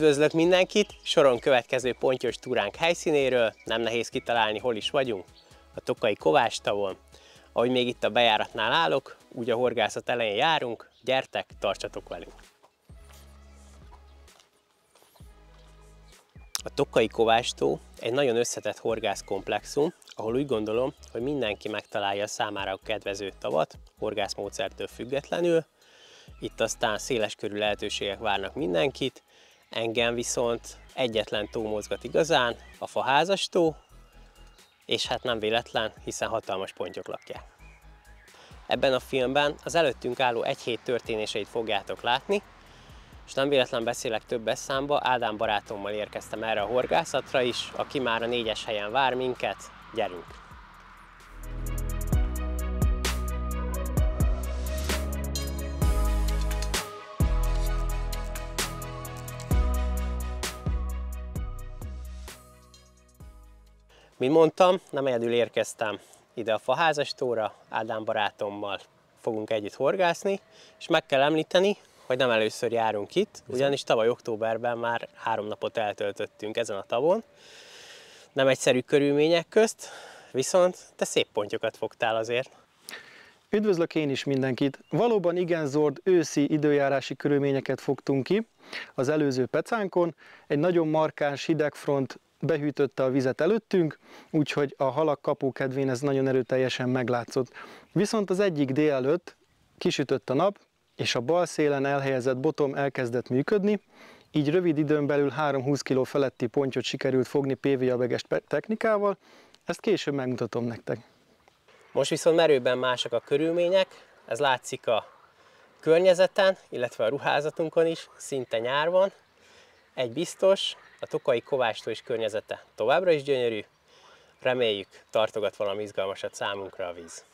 Üdvözlök mindenkit! Soron következő pontyos túránk helyszínéről. Nem nehéz kitalálni, hol is vagyunk. A Tokai Kovács-tavon. Ahogy még itt a bejáratnál állok, úgy a horgászat elején járunk. Gyertek, tartsatok velünk! A Tokai Kovács-tó egy nagyon összetett horgászkomplexum, ahol úgy gondolom, hogy mindenki megtalálja számára a kedvező tavat, horgászmódszertől függetlenül. Itt aztán széleskörű lehetőségek várnak mindenkit, engem viszont egyetlen tó mozgat igazán, a Faházas tó, és hát nem véletlen, hiszen hatalmas pontyok lakják. Ebben a filmben az előttünk álló egy hét történéseit fogjátok látni, és nem véletlen beszélek többes számba, Ádám barátommal érkeztem erre a horgászatra is, aki már a 4-es helyen vár minket, gyerünk! Mint mondtam, nem egyedül érkeztem ide a Faházas tóra, Ádám barátommal fogunk együtt horgászni, és meg kell említeni, hogy nem először járunk itt, ugyanis tavaly októberben már 3 napot eltöltöttünk ezen a tavon. Nem egyszerű körülmények közt, viszont te szép pontyokat fogtál azért. Üdvözlök én is mindenkit! Valóban igen zord őszi időjárási körülményeket fogtunk ki az előző pecánkon. Egy nagyon markáns hidegfront behűtötte a vizet előttünk, úgyhogy a halak kapókedvén ez nagyon erőteljesen meglátszott. Viszont az egyik délelőtt kisütött a nap, és a bal szélen elhelyezett botom elkezdett működni, így rövid időn belül 3-20 kg feletti pontyot sikerült fogni PV-abeges technikával, ezt később megmutatom nektek. Most viszont merőben másak a körülmények, ez látszik a környezeten, illetve a ruházatunkon is, szinte nyár van. Egy biztos, a Tokai Kovács-tó és környezete továbbra is gyönyörű, reméljük tartogat valami izgalmasat számunkra a víz.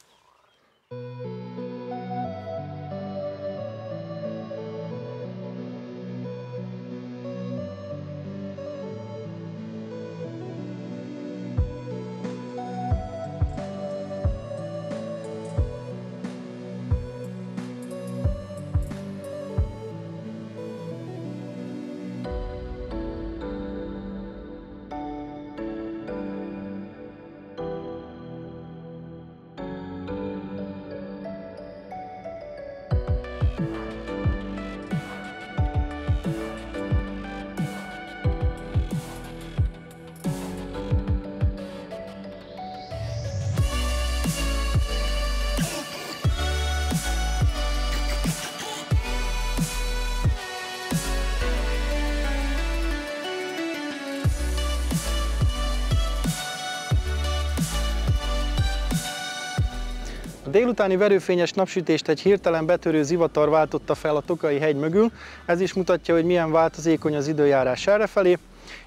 A délutáni verőfényes napsütést egy hirtelen betörő zivatar váltotta fel a Tokai hegy mögül, ez is mutatja, hogy milyen változékony az időjárás errefelé.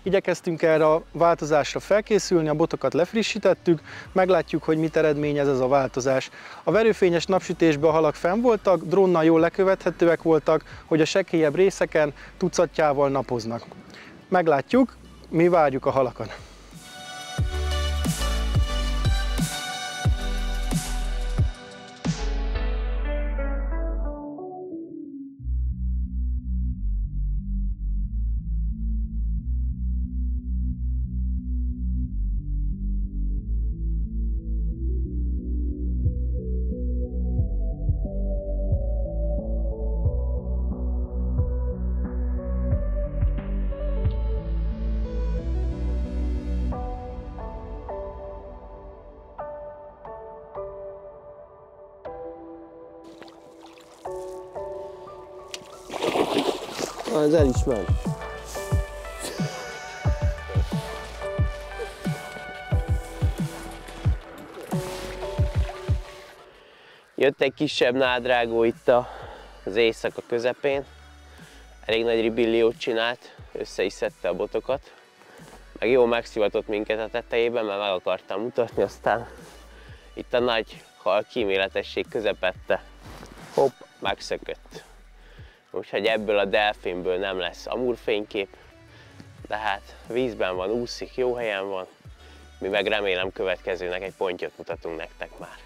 Igyekeztünk erre a változásra felkészülni, a botokat lefrissítettük, meglátjuk, hogy mit eredményez ez a változás. A verőfényes napsütésben a halak fenn voltak, drónnal jól lekövethetőek voltak, hogy a sekélyebb részeken tucatjával napoznak. Meglátjuk, mi várjuk a halakat. Ez el is ment. Jött egy kisebb nádrágó itt az éjszaka közepén. Elég nagy ribilliót csinált, össze is szedte a botokat. Meg jól megszivatott minket a tetejében, mert meg akartam mutatni, aztán itt a nagy hal kíméletesség közepette. Hopp, megszökött. Úgyhogy ebből a delfinből nem lesz amúrfénykép, de hát vízben van, úszik, jó helyen van. Mi meg remélem következőnek egy pontyot mutatunk nektek már.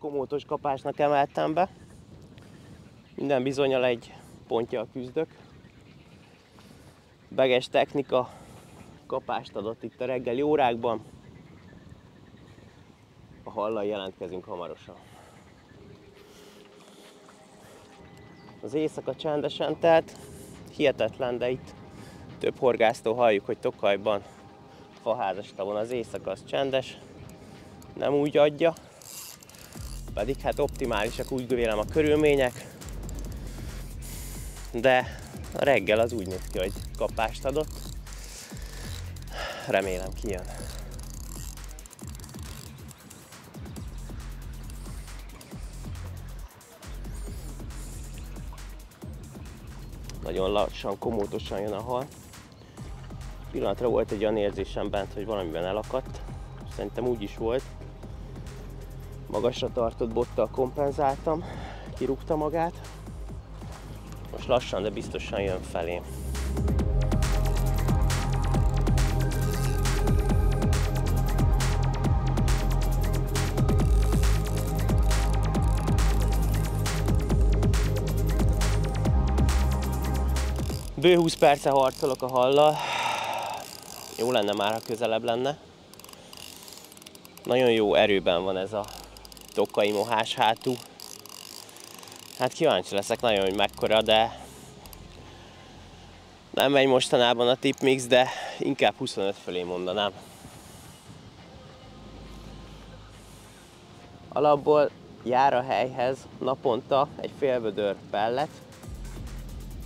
komótos kapásnak emeltem be. Minden bizonnyal egy ponttyal küzdök. Beges technika kapást adott itt a reggeli órákban. A hallal jelentkezünk hamarosan. Az éjszaka csendesen telt, hihetetlen, de itt több horgásztól halljuk, hogy Tokajban, Faházastavon az éjszaka az csendes, nem úgy adja, pedig hát optimálisak úgy vélem a körülmények, de a reggel az úgy néz ki, hogy kapást adott. Remélem kijön. Nagyon lassan, komótosan jön a hal. Pillanatra volt egy olyan érzésem bent, hogy valamiben elakadt. Szerintem úgy is volt. Magasra tartott bottal kompenzáltam, kirúgta magát. Most lassan, de biztosan jön felém. Bő 20 perce harcolok a hallal. Jó lenne már, ha közelebb lenne. Nagyon jó erőben van ez a tokai mohás hátú. Hát kíváncsi leszek nagyon, hogy mekkora, de nem megy mostanában a tipmix, de inkább 25 fölé mondanám. Alapból jár a helyhez naponta egy félvödör pellet,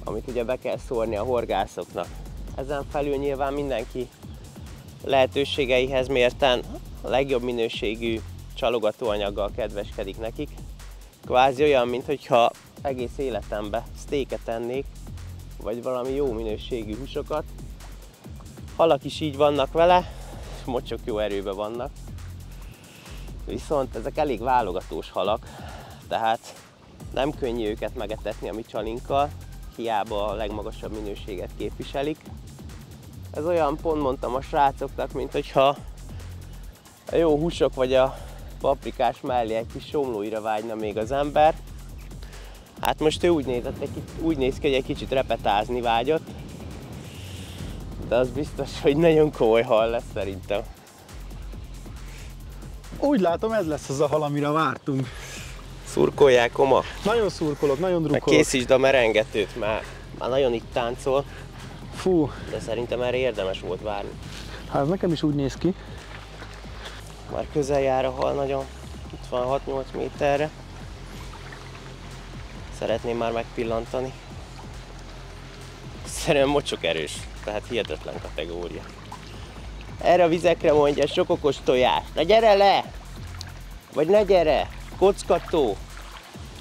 amit ugye be kell szórni a horgászoknak. Ezen felül nyilván mindenki lehetőségeihez mérten a legjobb minőségű csalogatóanyaggal kedveskedik nekik. Kvázi olyan, mintha egész életemben sztéket ennék, vagy valami jó minőségű húsokat. Halak is így vannak vele, mocsok jó erőben vannak. Viszont ezek elég válogatós halak, tehát nem könnyű őket megetetni a mi csalinkkal, hiába a legmagasabb minőséget képviselik. Ez olyan, pont mondtam a srácoknak, mint hogyha a jó húsok vagy a paprikás mellé egy kis somlóira vágyna még az ember. Hát most ő úgy néz ki, hogy egy kicsit repetázni vágyott, de az biztos, hogy nagyon komoly hal lesz szerintem. Úgy látom, ez lesz az a hal, amire vártunk. Szurkolják, Oma? Nagyon szurkolok, nagyon drukkolok. Készítsd a merengetőt, már nagyon itt táncol. Fú. De szerintem erre érdemes volt várni. Hát ez nekem is úgy néz ki. Már közel jár a hal nagyon. Itt van 6-8 méterre. Szeretném már megpillantani. Szerintem mocsok erős, tehát hihetetlen kategória. Erre a vizekre mondja, sok okos tojás. Na gyere le! Vagy ne gyere! Kockató!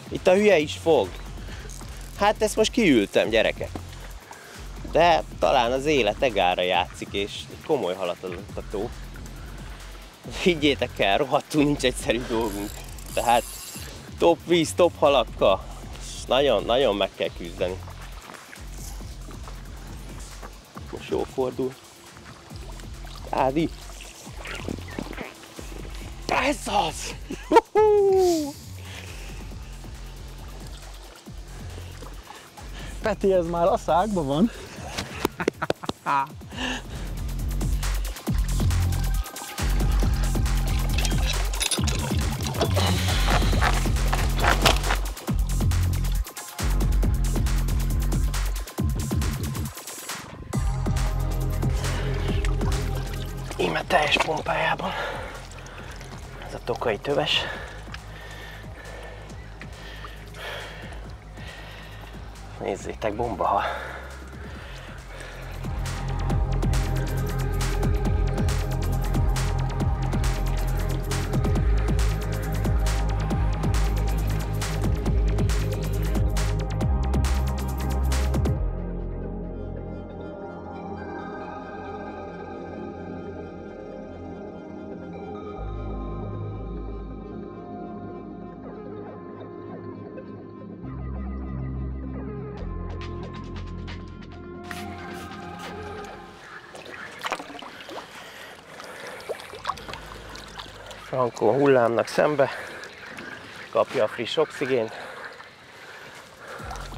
Itt a hülye is fog. Hát ezt most kiültem, gyerekek. De talán az élet egára játszik, és komoly halat adott a tó. Higgyétek el, rohadtul nincs egyszerű dolgunk. Tehát top víz, top halakkal. Nagyon meg kell küzdeni. Most jól fordul. Ádi! Ez az! Peti, ez már a szágban van. Íme teljes pompájában. Ez a tokai töves. Nézzétek, bombahal. Frankó hullámnak szembe. kapja a friss oxigént.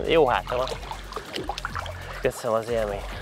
Jó háta van. Köszönöm az élményt.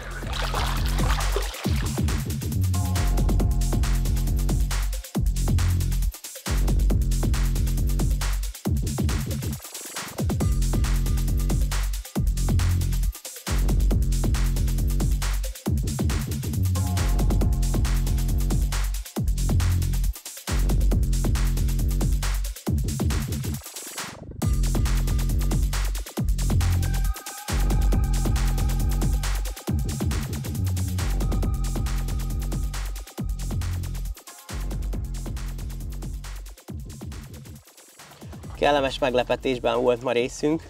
Kellemes meglepetésben volt ma részünk,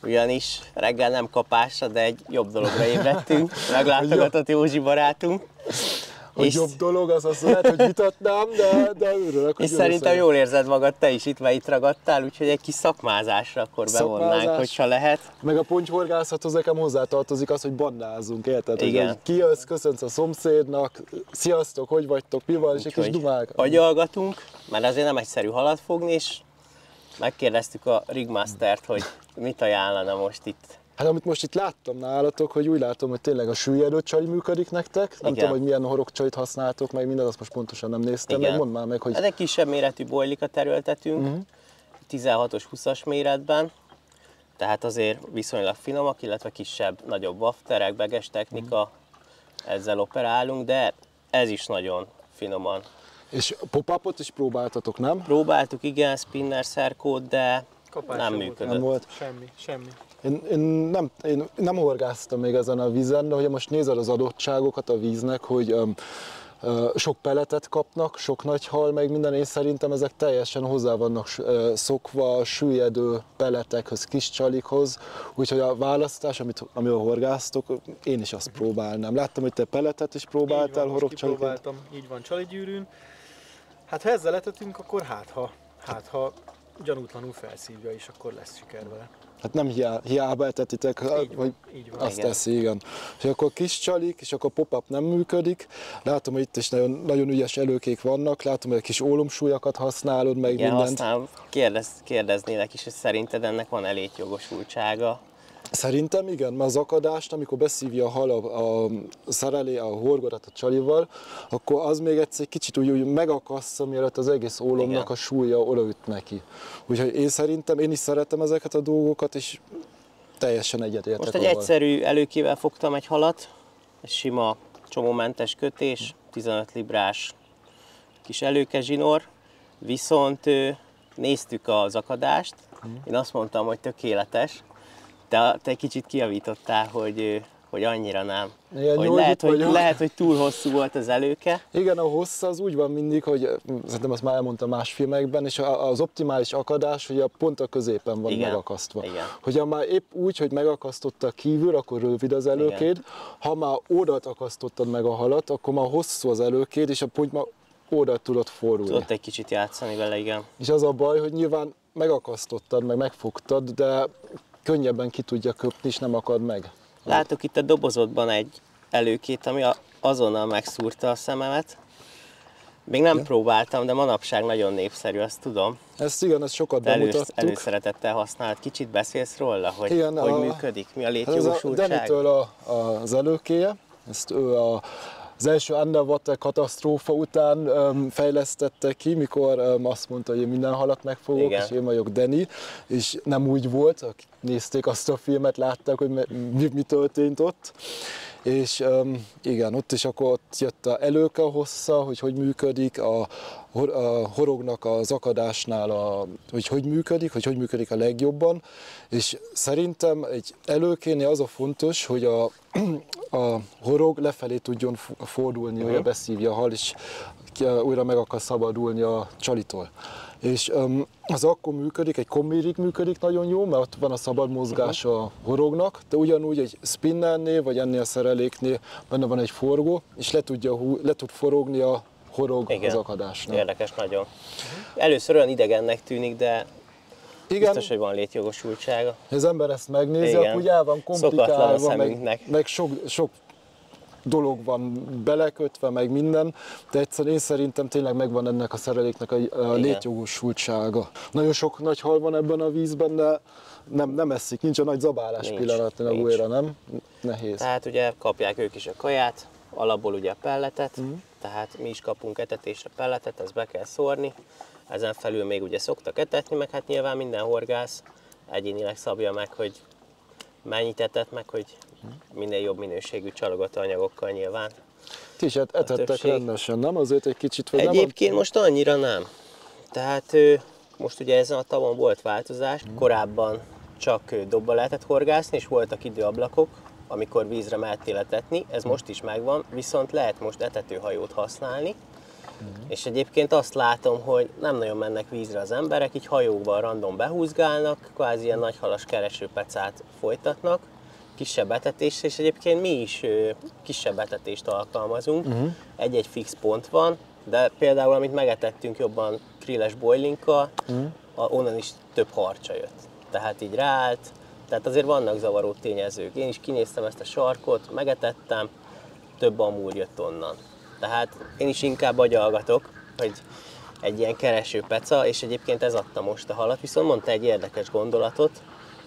ugyanis reggel nem kapásra, de egy jobb dologra ébredtünk, meglátogatott Józsi barátunk. Hogy jobb dolog, az lehet, hogy vitatnám, de örülök, hogy és szerintem jól érzed magad te is itt, mert itt ragadtál, úgyhogy egy kis szakmázásra akkor bevonnánk, hogyha lehet. Meg a pontyhorgászathoz nekem hozzátartozik az, hogy bandázunk, érted? Igen. Hogy kijössz, köszönsz a szomszédnak, sziasztok, hogy vagytok, mi van, és egy kis dumák. Agyalgatunk, mert azért nem egyszerű halat fogni, és megkérdeztük a Rigmastert, hogy mit ajánlana most itt. Hát amit most itt láttam nálatok, hogy úgy látom, hogy tényleg a süllyedő csali működik nektek. Nem tudom, hogy milyen horogcsalit használtok, meg minden, azt most pontosan nem néztem. Meg mondd már meg, hogy... Ez egy kisebb méretű bojlikat erőltetünk, 16-os 20-as méretben, tehát azért viszonylag finomak, illetve kisebb, nagyobb wafterek, beges technika, ezzel operálunk, de ez is nagyon finoman. És pop-upot is próbáltatok, nem? Próbáltuk, igen, spinner szerkót, de nem működött. Nem volt. Semmi. Én nem horgásztam még ezen a vízen, de hogyha most nézed az adottságokat a víznek, hogy sok peletet kapnak, sok nagy hal, meg minden, én szerintem ezek teljesen hozzá vannak szokva a süllyedő peletekhez, kis csalikhoz, úgyhogy a választás, amivel horgáztok, én is azt próbálnám. Láttam, hogy te peletet is próbáltál, horogcsaliként. Próbáltam, így van, csaligyűrűn. Hát ha ezzel letetünk, akkor hát ha gyanútlanul felszívja is, akkor lesz siker vele. Hát nem hiába etetitek, hogy azt teszi, igen. És akkor kis csalik, és akkor pop-up nem működik. Látom, hogy itt is nagyon, nagyon ügyes előkék vannak, látom, hogy kis ólomsúlyakat használod, meg igen, mindent. Aztán kérdeznélek is, hogy szerinted ennek van létjogosultsága? Szerintem igen, mert az akadást, amikor beszívja a hal a szerelé, a horgodat a csalival, akkor az még egyszer egy kicsit úgy megakassza, mielőtt az egész ólomnak a súlya odaüt neki. Úgyhogy én is szeretem ezeket a dolgokat, és teljesen egyetértek. Most egy egyszerű előkével fogtam egy halat, egy sima csomómentes kötés, 15 librás kis előkezsinór, viszont néztük az akadást, én azt mondtam, hogy tökéletes, de te egy kicsit kijavítottál, hogy annyira nem. Hogy lehet, hogy túl hosszú volt az előke. Igen, a hossz az úgy van mindig, hogy szerintem azt már elmondtam más filmekben, és az optimális akadás, hogy pont a középen van megakasztva. Igen. Hogyha már épp úgy, hogy megakasztotta kívül, akkor rövid az előkéd, ha már oldalt akasztottad meg a halat, akkor már hosszú az előkéd, és a pont már oldalt tudod fordulni. Tudod egy kicsit játszani vele, igen. És az a baj, hogy nyilván megakasztottad, meg megfogtad, de könnyebben ki tudja köpni, és nem akad meg. Látok itt a dobozodban egy előkét, ami azonnal megszúrta a szememet. Még nem próbáltam, de manapság nagyon népszerű, azt tudom. Ezt igen, ezt sokat bemutattuk. Előszeretettel használt. Kicsit beszélsz róla, hogy igen, hogy működik? Mi a létjogosultság? Ez a Danny-től az előkéje. Ezt ő az első underwater katasztrófa után fejlesztette ki, mikor azt mondta, hogy én minden halat megfogok, és én vagyok Danny, és nem úgy volt, akik nézték azt a filmet, látták, hogy mi történt ott. És igen, ott is akkor ott jött a előke hossza, hogy működik, a horognak az akadásnál, hogy működik a legjobban. És szerintem egy előkénél az a fontos, hogy a horog lefelé tudjon fordulni, hogy beszívja a hal, és újra meg akar szabadulni a csalitól. És az akkor működik, egy kombirig működik nagyon jó, mert ott van a szabad mozgás a horognak, de ugyanúgy egy spinnernél, vagy ennél a szereléknél benne van egy forgó, és le tud forogni a horog az akadásnál. Érdekes nagyon. Először olyan idegennek tűnik, de biztos, hogy van létjogosultsága. Az ember ezt megnézi, akkor ugye el van komplikálva, meg sok dolog van belekötve, meg minden, de egyszerűen én szerintem tényleg megvan ennek a szereléknek a létjogosultsága. Nagyon sok nagy hal van ebben a vízben, de nem eszik, nincs a nagy zabálás pillanatnyilag újra, nem? Nehéz. Tehát ugye kapják ők is a kaját, alapból ugye a pelletet, tehát mi is kapunk etetésre pelletet, ezt be kell szórni. Ezen felül még ugye szoktak etetni, meg hát nyilván minden horgász egyénileg szabja meg, hogy mennyit etet, meg hogy minél jobb minőségű csalogató anyagokkal nyilván. Ti is etettek rendesen, nem? Azért egy kicsit... Vagy Egyébként nem? most annyira nem. Tehát most ugye ezen a tavon volt változás, korábban csak dobba lehetett horgászni, és voltak időablakok, amikor vízre mehettél etetni, ez most is megvan, viszont lehet most etetőhajót használni, és egyébként azt látom, hogy nem nagyon mennek vízre az emberek, így hajókban random behúzgálnak, kvázi ilyen nagyhalas keresőpecát folytatnak, kisebb etetésre, és egyébként mi is kisebb etetést alkalmazunk, egy-egy fix pont van, de például amit megetettünk jobban krilles boilinkkal, onnan is több harcsa jött. Tehát így ráállt, tehát azért vannak zavaró tényezők. Én is kinéztem ezt a sarkot, megetettem, több amúr jött onnan. Tehát én is inkább agyalgatok, hogy egy ilyen kereső peca, és egyébként ez adta most a halat. Viszont mondta egy érdekes gondolatot,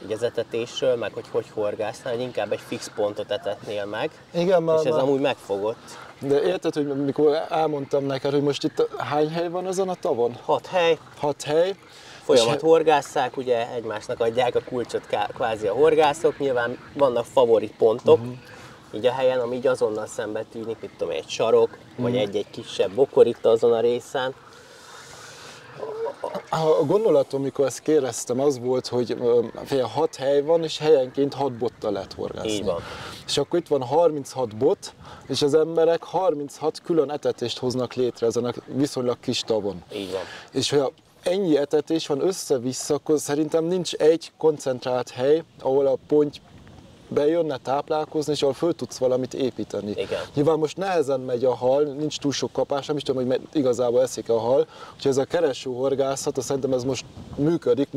így az etetésről, meg hogy horgásznál, hogy inkább egy fix pontot etetnél meg, igen, és ez amúgy megfogott. De érted, hogy mikor elmondtam neked, hogy most itt hány hely van azon a tavon? 6 hely. 6 hely. Folyamat horgásszák, ugye egymásnak adják a kulcsot kvázi a horgászok, nyilván vannak favorit pontok, így a helyen, ami így azonnal szembe tűnik, mit tudom, egy sarok, vagy egy-egy kisebb bokor itt azon a részen. A gondolatom, mikor ezt kérdeztem, az volt, hogy 6 hely van, és helyenként 6 bottal lehet horgászni. Így van. És akkor itt van 36 bot, és az emberek 36 külön etetést hoznak létre ezen a viszonylag kis tavon. Így van. És hogy ennyi etetés van össze-vissza, akkor szerintem nincs egy koncentrált hely, ahol a ponty bejönne táplálkozni, és ahol föl tudsz valamit építeni. Igen. Nyilván most nehezen megy a hal, nincs túl sok kapás, nem is tudom, hogy igazából eszik a hal, úgyhogy ez a kereső horgászat, szerintem ez most működik,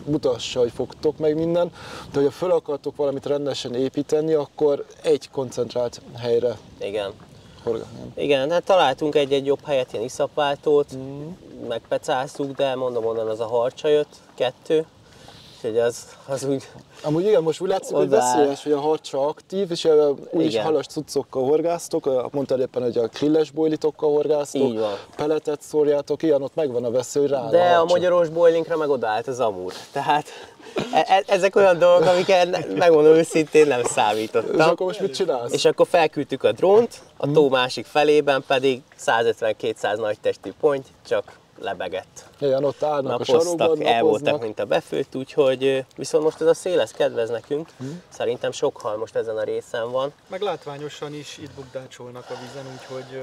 mutassa, hogy fogtok meg minden, de hogyha föl akartok valamit rendesen építeni, akkor egy koncentrált helyre. Igen. Horgászni. Igen, hát találtunk egy-egy jobb helyet, ilyen iszapváltót, megpecáztuk, de mondom, onnan az a harcsa jött, 2. Úgyhogy az úgy... Amúgy igen, most úgy látszik, hogy veszélyes, hogy a harcsa aktív, és úgyis halas cuccokkal horgáztok, mondtad éppen, hogy a krilles bojlitokkal horgáztok, peletet szórjátok, ilyen ott megvan a veszély, hogy rááll de a magyaros boilinkra meg odaállt az amúr. Tehát ezek olyan dolgok, amiket megmondom őszintén nem számítottam. És akkor most mit csinálsz? És akkor felküldtük a drónt, a tó másik felében pedig 150-200 nagytestű ponty csak lebegett. Igen, ott állnak a sarokban, el voltak, mint a befőtt, úgyhogy viszont most ez a szél, ez kedvez nekünk. Szerintem sok hal most ezen a részen van. Meg látványosan is itt bukdácsolnak a vízen, úgyhogy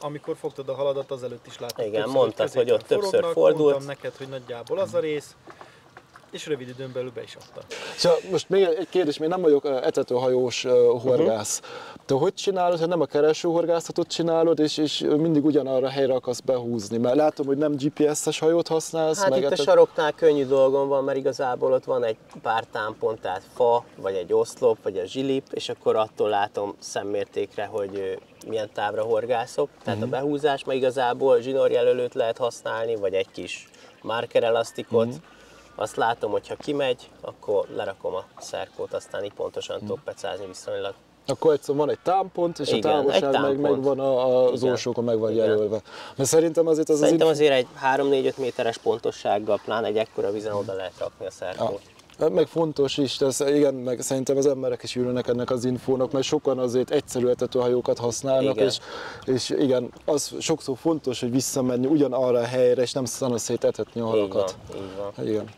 amikor fogtad a haladat, azelőtt is láttad. Igen, mondtad, hogy ott többször fordult. Mondtam neked, hogy nagyjából az a rész, és rövid időn belül be is adta. És most még egy kérdés, még nem vagyok etetőhajós horgász. Te hogy csinálod, ha nem a keresőhorgászatot csinálod, és mindig ugyanarra a helyre akarsz behúzni? Mert látom, hogy nem GPS-es hajót használsz. Hát itt a saroknál könnyű dolgom van, mert igazából ott van egy pár támpont, tehát fa, vagy egy oszlop, vagy a zsilip, és akkor attól látom szemmértékre, hogy milyen távra horgászok. Tehát a behúzás, mert igazából zsinórjelölőt lehet használni, vagy egy kis markerelasztikot. Azt látom, hogy ha kimegy, akkor lerakom a szerkót, aztán így pontosan tudok pecázni viszonylag. Akkor egyszer van egy támpont, és igen, a távolság meg van az orsókon meg van jelölve. Mert szerintem azért azért egy 3-4-5 méteres pontossággal, pláne egy ekkora vízen oda lehet rakni a szerkót. Meg fontos is, igen, meg szerintem az emberek is ülnek ennek az infónak, mert sokan azért egyszerű etetőhajókat használnak, és igen, az sokszor fontos, hogy visszamenni ugyanarra a helyre, és nem szanaszét etetni a halakat. Így van. Igen.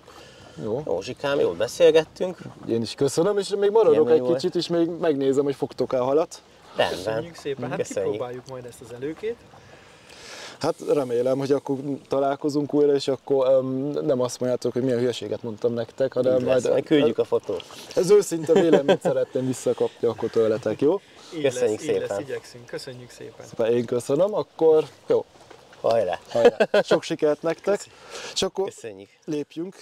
Jó. Józsikám, jól beszélgettünk. Én is köszönöm, és még maradok egy kicsit, és még megnézem, hogy fogtok el halat. Rendben. Köszönjük szépen, hát kipróbáljuk majd ezt az előkét. Hát remélem, hogy akkor találkozunk újra, és akkor nem azt mondjátok, hogy milyen hülyeséget mondtam nektek, hanem majd küldjük a fotót. Ez őszinte véleményt szeretném visszakapni akkor tőletek, jó? Köszönjük szépen. Igyekszünk. Köszönjük szépen. Én köszönöm, akkor jó. Hajrá! Sok sikert nektek, és akkor köszönjük. Lépjünk.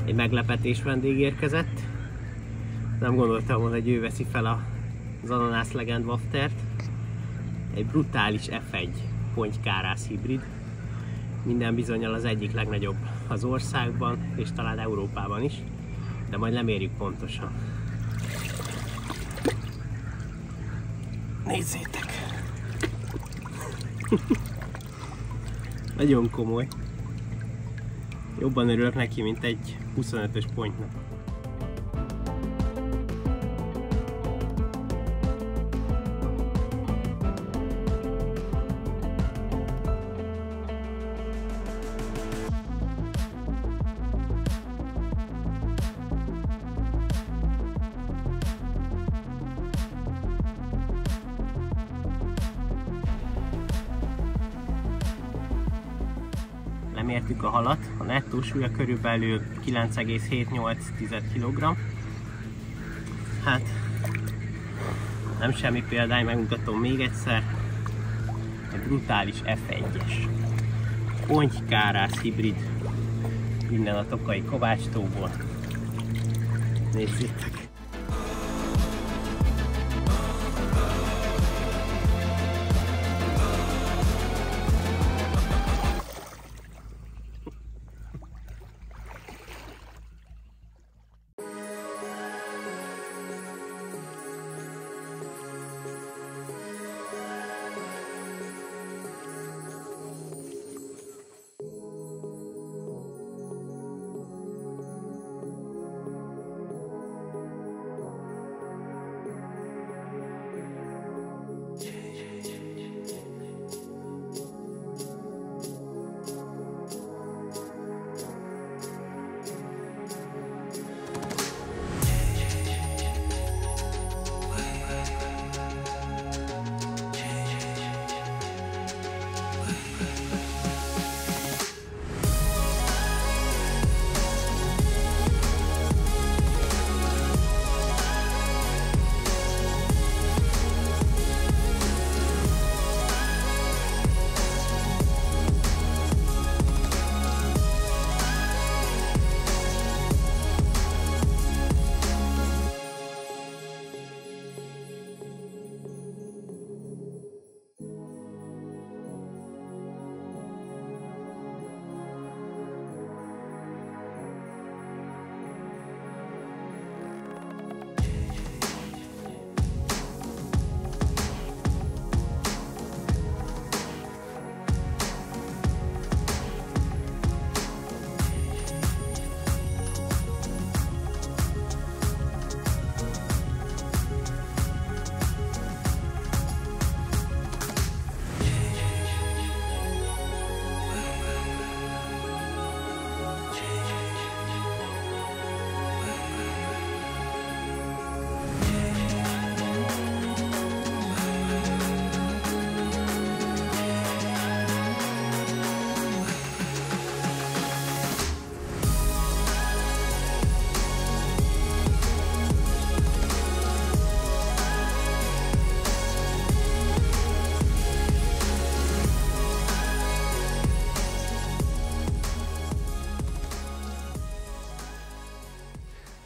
Egy meglepetés vendég érkezett. Nem gondoltam volna, hogy ő veszi fel az Ananász Legend waftert. Egy brutális F1 pontykárász hibrid. Minden bizonnyal az egyik legnagyobb az országban, és talán Európában is, de majd lemérjük pontosan. Nézzétek! Nagyon komoly. Jobban örülök neki, mint egy 25-ös pontnak. Lemértük a halat, a nettó súlya körülbelül 9,78 kg. Hát nem semmi példány, megmutatom még egyszer. Egy brutális F1-es pontykárász hibrid, minden a Tokai Kovács-tóból. Nézzétek!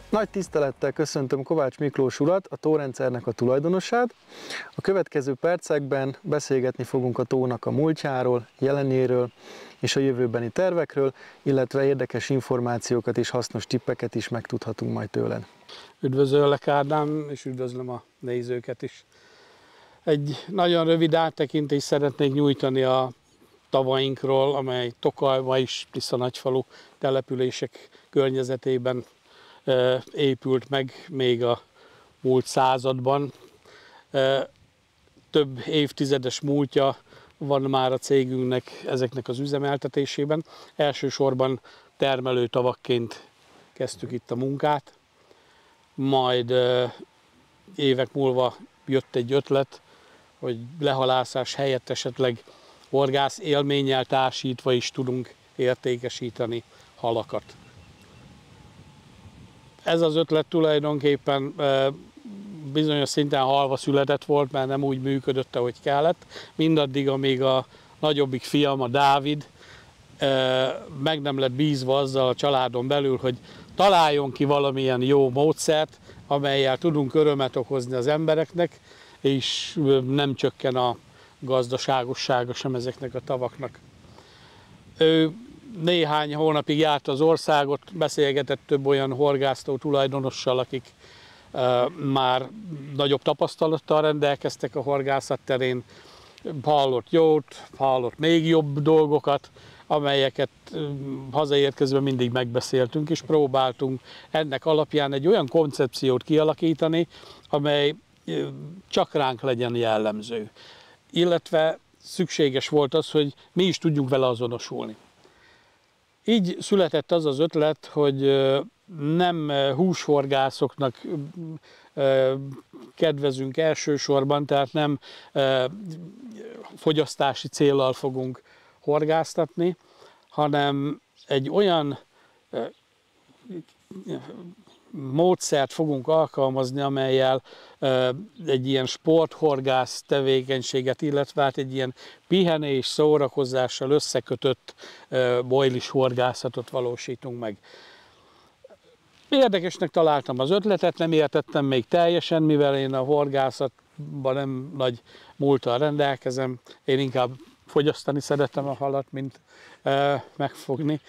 Nagy tisztelettel köszöntöm Kovács Miklós urat, a tórendszernek a tulajdonosát. A következő percekben beszélgetni fogunk a tónak a múltjáról, jelenéről és a jövőbeni tervekről, illetve érdekes információkat és hasznos tippeket is megtudhatunk majd tőled. Üdvözöllek, Ádám, és üdvözlöm a nézőket is. Egy nagyon rövid áttekintést szeretnék nyújtani a tavainkról, amely Tokajba és Tiszanagyfalu települések környezetében épült meg még a múlt században. Több évtizedes múltja van már a cégünknek ezeknek az üzemeltetésében. Elsősorban termelőtavakként kezdtük itt a munkát, majd évek múlva jött egy ötlet, hogy lehalászás helyett esetleg horgász élménnyel társítva is tudunk értékesíteni halakat. Ez az ötlet tulajdonképpen bizonyos szinten halva született volt, mert nem úgy működött, ahogy kellett. Mindaddig, amíg a nagyobbik fiam, a Dávid meg nem lett bízva azzal a családon belül, hogy találjon ki valamilyen jó módszert, amellyel tudunk örömet okozni az embereknek, és nem csökken a gazdaságossága sem ezeknek a tavaknak. Ő néhány hónapig járt az országot, beszélgetett több olyan horgásztó tulajdonossal, akik már nagyobb tapasztalattal rendelkeztek a horgászat terén, hallott jót, hallott még jobb dolgokat, amelyeket hazaérkezve mindig megbeszéltünk és próbáltunk ennek alapján egy olyan koncepciót kialakítani, amely csak ránk legyen jellemző. Illetve szükséges volt az, hogy mi is tudjunk vele azonosulni. Így született az az ötlet, hogy nem húshorgászoknak kedvezünk elsősorban, tehát nem fogyasztási céllal fogunk horgásztatni, hanem egy olyan módszert fogunk alkalmazni, amellyel egy ilyen sporthorgász tevékenységet, illetve hát egy ilyen pihenés, szórakozással összekötött bojlis horgászatot valósítunk meg. Érdekesnek találtam az ötletet, nem értettem még teljesen, mivel én a horgászatban nem nagy múlttal rendelkezem, én inkább fogyasztani szeretem a halat, mint megfogni.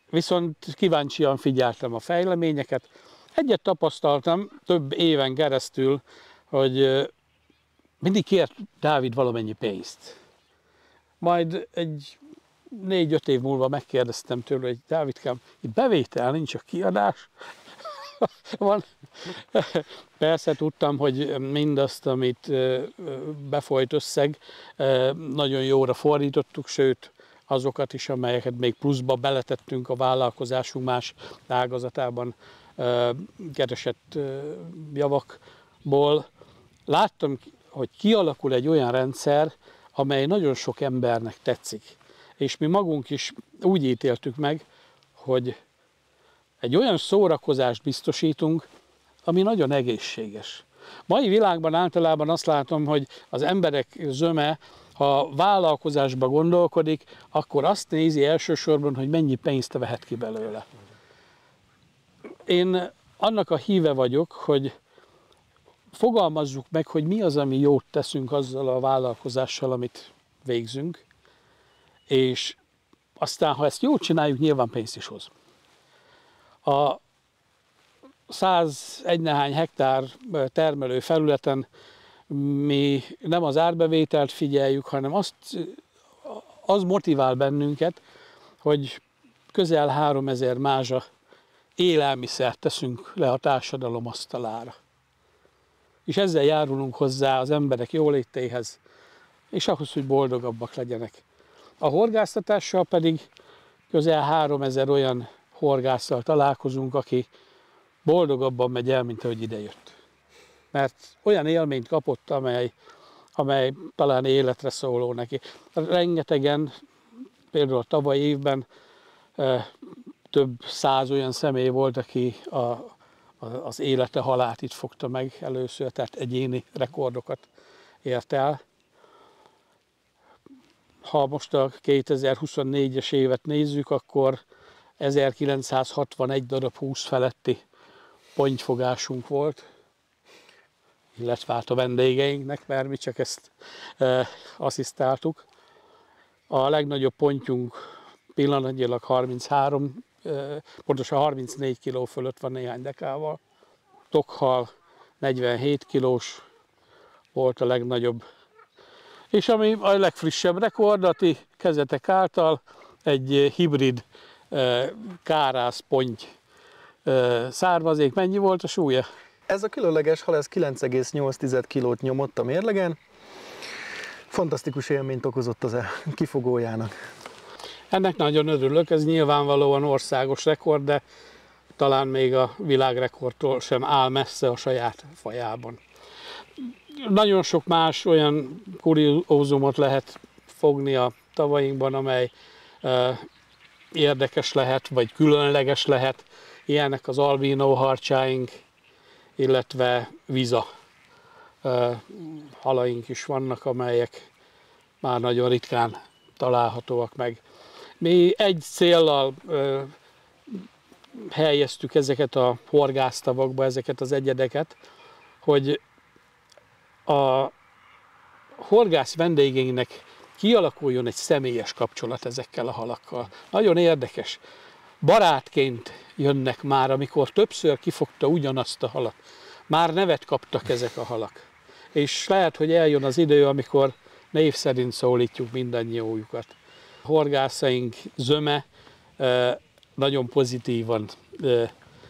Viszont kíváncsian figyeltem a fejleményeket. Egyet tapasztaltam több éven keresztül, hogy mindig kért Dávid valamennyi pénzt. Majd egy 4-5 év múlva megkérdeztem tőle, hogy Dávidkám, itt bevétel, nincs, csak kiadás. Van. Persze tudtam, hogy mindazt, amit befolyt összeg, nagyon jóra fordítottuk, sőt, azokat is, amelyeket még pluszba beletettünk a vállalkozásunk más ágazatában keresett javakból. Láttam, hogy kialakul egy olyan rendszer, amely nagyon sok embernek tetszik. És mi magunk is úgy ítéltük meg, hogy egy olyan szórakozást biztosítunk, ami nagyon egészséges. Mai világban általában azt látom, hogy az emberek zöme, ha vállalkozásba gondolkodik, akkor azt nézi elsősorban, hogy mennyi pénzt vehet ki belőle. Én annak a híve vagyok, hogy fogalmazzuk meg, hogy mi az, ami jót teszünk azzal a vállalkozással, amit végzünk, és aztán, ha ezt jól csináljuk, nyilván pénzt is hoz. A 101 nehány hektár termelő felületen mi nem az árbevételt figyeljük, hanem az motivál bennünket, hogy közel 3000 mázsa élelmiszert teszünk le a társadalom asztalára. És ezzel járulunk hozzá az emberek jólétéhez, és ahhoz, hogy boldogabbak legyenek. A horgásztatással pedig közel 3000 olyan horgásszal találkozunk, aki boldogabban megy el, mint ahogy idejött. Mert olyan élményt kapott, amely talán életre szóló neki. Rengetegen, például a tavalyi évben több 100 olyan személy volt, aki az élete halát itt fogta meg először, tehát egyéni rekordokat ért el. Ha most a 2024-es évet nézzük, akkor 1961 darab 20 feletti pontyfogásunk volt, illetve hát a vendégeinknek, mert mi csak ezt asszisztáltuk. A legnagyobb pontyunk pillanatnyilag 33, pontosan 34 kiló fölött van néhány dekával. Tokhal 47 kilós volt a legnagyobb. És ami a legfrissebb rekord, a ti kezetek által egy hibrid kárász ponty származék. Mennyi volt a súlya? Ez a különleges hal, ez 9,8 kilót nyomott a mérlegen. Fantasztikus élményt okozott az kifogójának. Ennek nagyon örülök, ez nyilvánvalóan országos rekord, de talán még a világrekordtól sem áll messze a saját fajában. Nagyon sok más olyan kuriózumot lehet fogni a tavainkban, amely érdekes lehet, vagy különleges lehet. Ilyenek az albínó harcsáink, illetve viza halaink is vannak, amelyek már nagyon ritkán találhatóak meg. Mi egy céllal helyeztük ezeket a horgásztavakba, ezeket az egyedeket, hogy a horgász vendégeinknek kialakuljon egy személyes kapcsolat ezekkel a halakkal. Nagyon érdekes. Barátként jönnek már, amikor többször kifogta ugyanazt a halat. Már nevet kaptak ezek a halak. És lehet, hogy eljön az idő, amikor név szerint szólítjuk mindannyiójukat. A horgászaink zöme nagyon pozitívan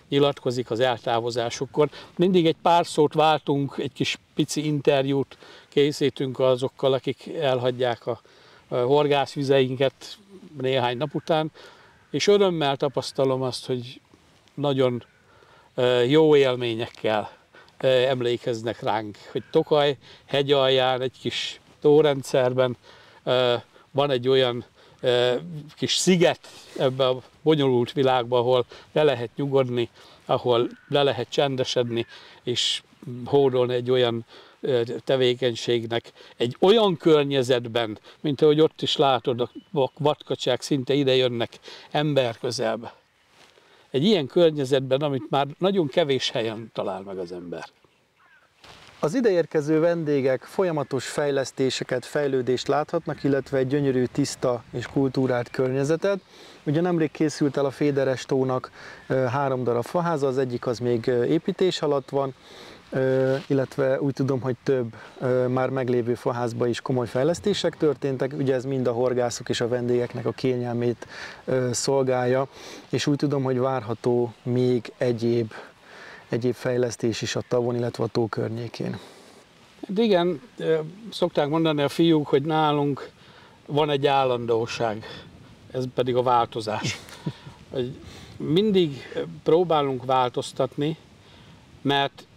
nyilatkozik az eltávozásukkor. Mindig egy pár szót váltunk, egy kis pici interjút készítünk azokkal, akik elhagyják a horgászvizeinket néhány nap után, és örömmel tapasztalom azt, hogy nagyon jó élményekkel emlékeznek ránk, hogy Tokaj hegyalján, egy kis tórendszerben van egy olyan kis sziget ebben a bonyolult világban, ahol le lehet nyugodni, ahol le lehet csendesedni, és hódolni egy olyan tevékenységnek, egy olyan környezetben, mint ahogy ott is látod, a vadkacsák szinte ide jönnek ember közelbe. Egy ilyen környezetben, amit már nagyon kevés helyen talál meg az ember. Az ideérkező vendégek folyamatos fejlesztéseket, fejlődést láthatnak, illetve egy gyönyörű, tiszta és kultúrált környezetet. Ugye nemrég készült el a Féderes tónak 3 darab faháza, az egyik az még építés alatt van, illetve úgy tudom, hogy több már meglévő faházban is komoly fejlesztések történtek, ugye ez mind a horgászok és a vendégeknek a kényelmét szolgálja, és úgy tudom, hogy várható még egyéb fejlesztés is a tavon, illetve a tó környékén. De igen, szokták mondani a fiúk, hogy nálunk van egy állandóság, ez pedig a változás. Mindig próbálunk változtatni, mert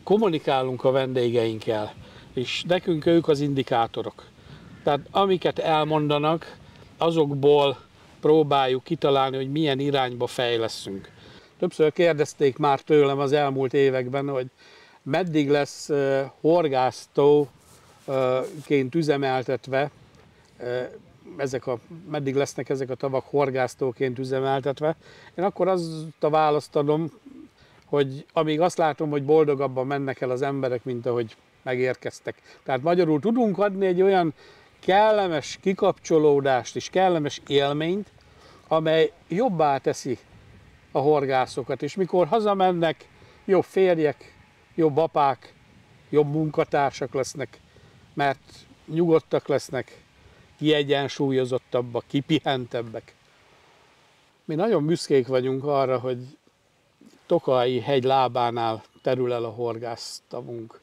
kommunikálunk a vendégeinkkel, és nekünk ők az indikátorok. Tehát amiket elmondanak, azokból próbáljuk kitalálni, hogy milyen irányba fejleszünk. Többször kérdezték már tőlem az elmúlt években, hogy meddig lesz horgásztóként üzemeltetve, meddig lesznek ezek a tavak horgásztóként üzemeltetve. Én akkor azt a választ adom, hogy amíg azt látom, hogy boldogabban mennek el az emberek, mint ahogy megérkeztek. Tehát magyarul tudunk adni egy olyan kellemes kikapcsolódást és kellemes élményt, amely jobbá teszi a horgászokat, és mikor hazamennek, jobb férjek, jobb apák, jobb munkatársak lesznek, mert nyugodtak lesznek, kiegyensúlyozottabbak, kipihentebbek. Mi nagyon büszkék vagyunk arra, hogy Tokaji hegy lábánál terül el a horgásztavunk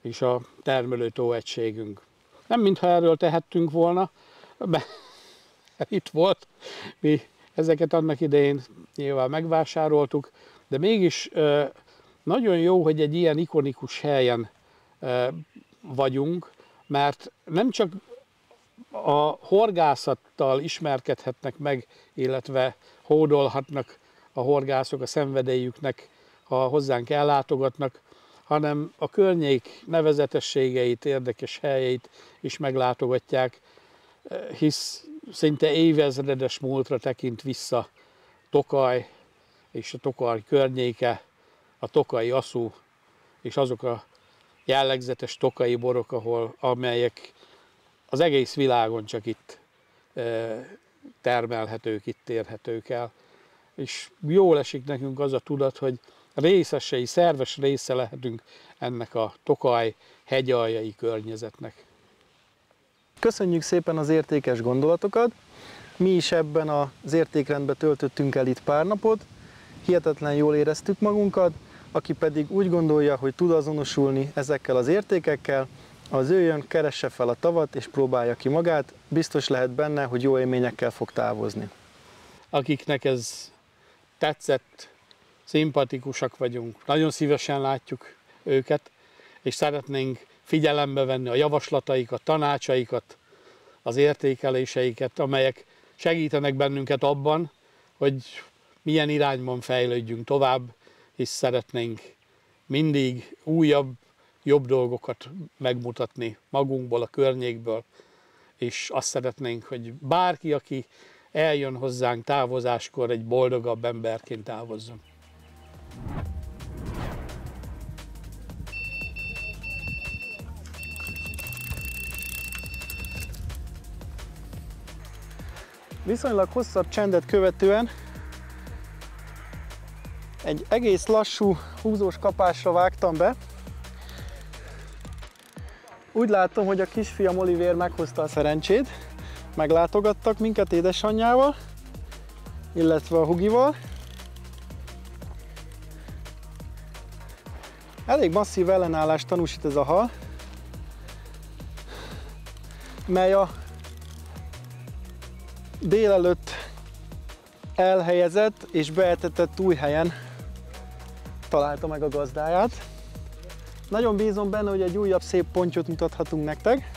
és a termelőtó egységünk. Nem mintha erről tehettünk volna, mert itt volt, mi ezeket annak idején nyilván megvásároltuk, de mégis nagyon jó, hogy egy ilyen ikonikus helyen vagyunk, mert nem csak a horgászattal ismerkedhetnek meg, illetve hódolhatnak a horgászok a szenvedélyüknek, ha hozzánk ellátogatnak, hanem a környék nevezetességeit, érdekes helyeit is meglátogatják, hisz szinte évezredes múltra tekint vissza Tokaj és a Tokaj környéke, a tokaji aszú és azok a jellegzetes tokaji borok, amelyek az egész világon csak itt termelhetők, itt érhetők el. És jól esik nekünk az a tudat, hogy részesei, szerves része lehetünk ennek a Tokaj hegyaljai környezetnek. Köszönjük szépen az értékes gondolatokat! Mi is ebben az értékrendben töltöttünk el itt pár napot, hihetetlen jól éreztük magunkat, aki pedig úgy gondolja, hogy tud azonosulni ezekkel az értékekkel, az jöjjön, keresse fel a tavat és próbálja ki magát, biztos lehet benne, hogy jó élményekkel fog távozni. Akiknek ez tetszett, szimpatikusak vagyunk, nagyon szívesen látjuk őket, és szeretnénk figyelembe venni a javaslataikat, tanácsaikat, az értékeléseiket, amelyek segítenek bennünket abban, hogy milyen irányban fejlődjünk tovább, hisz szeretnénk mindig újabb, jobb dolgokat megmutatni magunkból, a környékből, és azt szeretnénk, hogy bárki, aki eljön hozzánk távozáskor, egy boldogabb emberként távozzon. Viszonylag hosszabb csendet követően egy egész lassú húzós kapásra vágtam be. Úgy látom, hogy a kisfiam Olivér meghozta a szerencsét. Meglátogattak minket édesanyjával, illetve a hugival. Elég masszív ellenállást tanúsít ez a hal, mely a délelőtt elhelyezett és beetetett új helyen találta meg a gazdáját. Nagyon bízom benne, hogy egy újabb szép pontyot mutathatunk nektek.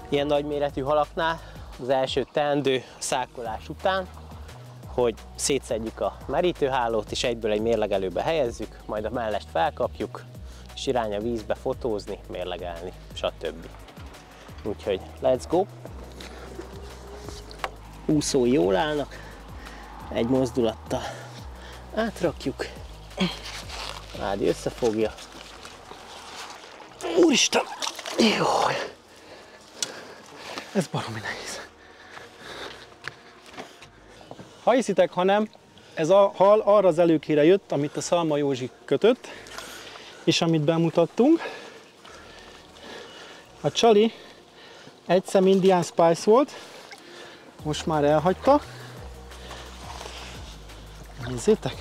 Ilyen nagyméretű halaknál az első teendő szákolás után, hogy szétszedjük a merítőhálót és egyből egy mérlegelőbe helyezzük, majd a mellest felkapjuk, és irány a vízbe fotózni, mérlegelni, stb. Úgyhogy let's go! Úszói jól állnak, egy mozdulattal átrakjuk, Ádi összefogja. Úristen! Jó! Ez baromi nehéz. Ha hiszitek, ha nem, ez a hal arra az előkére jött, amit a Szalma Józsi kötött, és amit bemutattunk. A csali egy szem Indian Spice volt, most már elhagyta. Nézzétek!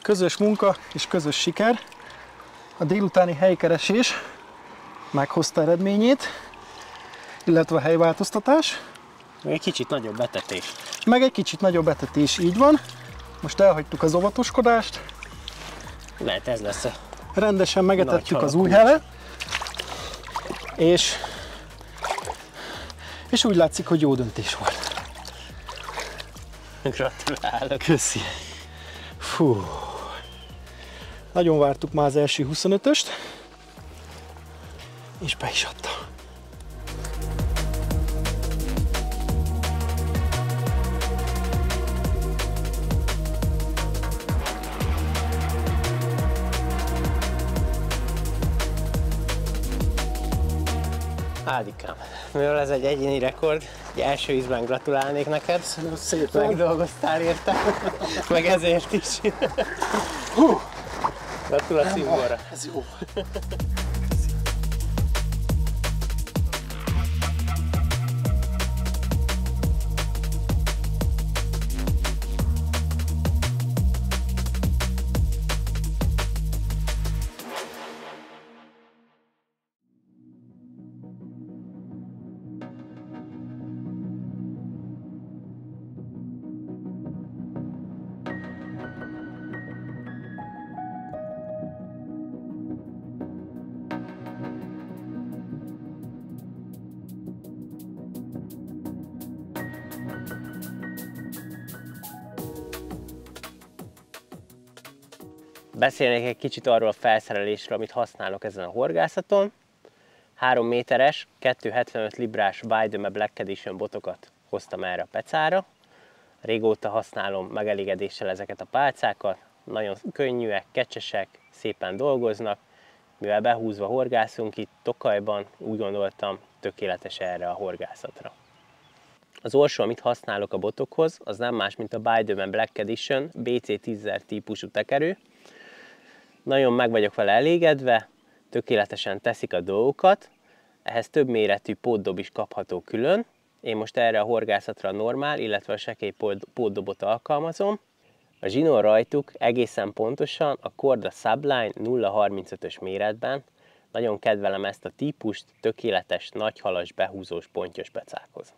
Közös munka és közös siker. A délutáni helykeresés meghozta eredményét, illetve a helyváltoztatás. Meg egy kicsit nagyobb betetés. Meg egy kicsit nagyobb betetés, így van. Most elhagytuk az óvatoskodást. Lehet ez lesz a rendesen megetettük az új helet. És úgy látszik, hogy jó döntés volt. Gratulálok. Köszi. Fú. Nagyon vártuk már az első 25-öst, és be is adta. Ádikám, mivel ez egy egyéni rekord, egy első ízben gratulálnék neked. Köszönöm szépen. Megdolgoztál érte, meg ezért is. Gratulálsz ugorra. Ez jó. Beszélnék egy kicsit arról a felszerelésről, amit használok ezen a horgászaton. 3 méteres, 275 librás Widome Black Edition botokat hoztam erre a pecára. Régóta használom megelégedéssel ezeket a pálcákat. Nagyon könnyűek, kecsesek, szépen dolgoznak. Mivel behúzva horgászunk itt Tokajban, úgy gondoltam, tökéletes erre a horgászatra. Az orsó, amit használok a botokhoz, az nem más, mint a Widome Black Edition BC10 típusú tekerő. Nagyon meg vagyok vele elégedve, tökéletesen teszik a dolgokat, Ehhez több méretű pótdob is kapható külön. Én most erre a horgászatra a normál, illetve a sekély pótdobot alkalmazom. A zsinór rajtuk egészen pontosan a Korda Sublime 0,35-ös méretben. Nagyon kedvelem ezt a típust, tökéletes, nagyhalas, behúzós, pontyos pecákhoz.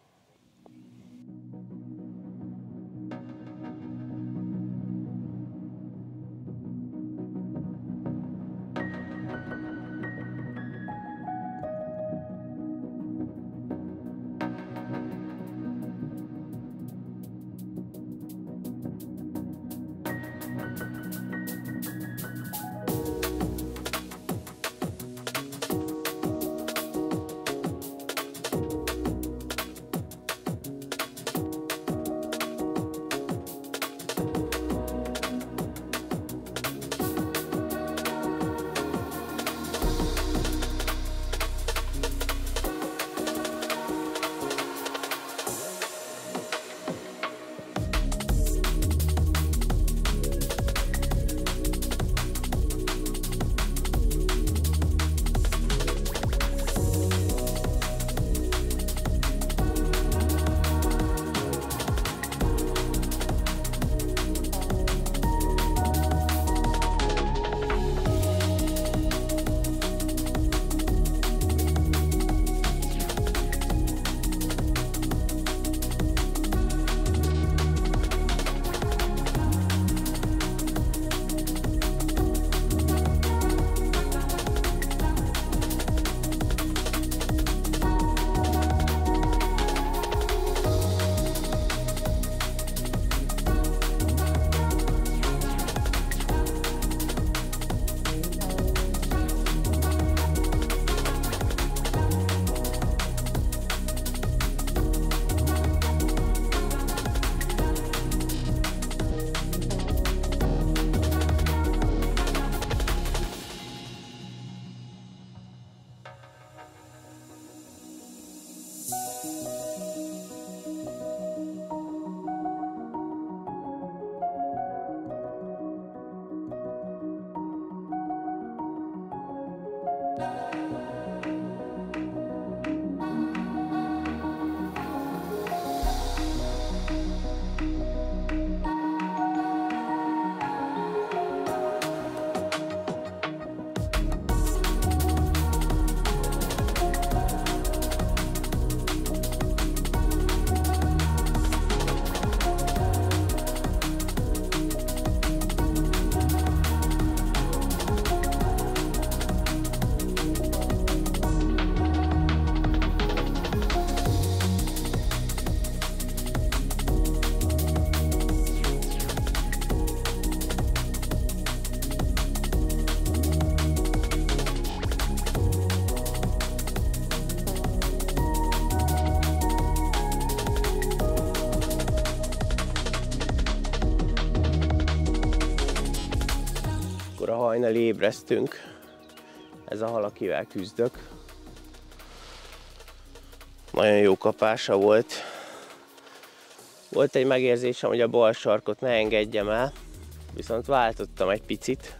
Hajnali ébresztünk. Ez a hal, akivel küzdök. Nagyon jó kapása volt. Volt egy megérzésem, hogy a bal sarkot ne engedjem el, viszont váltottam egy picit.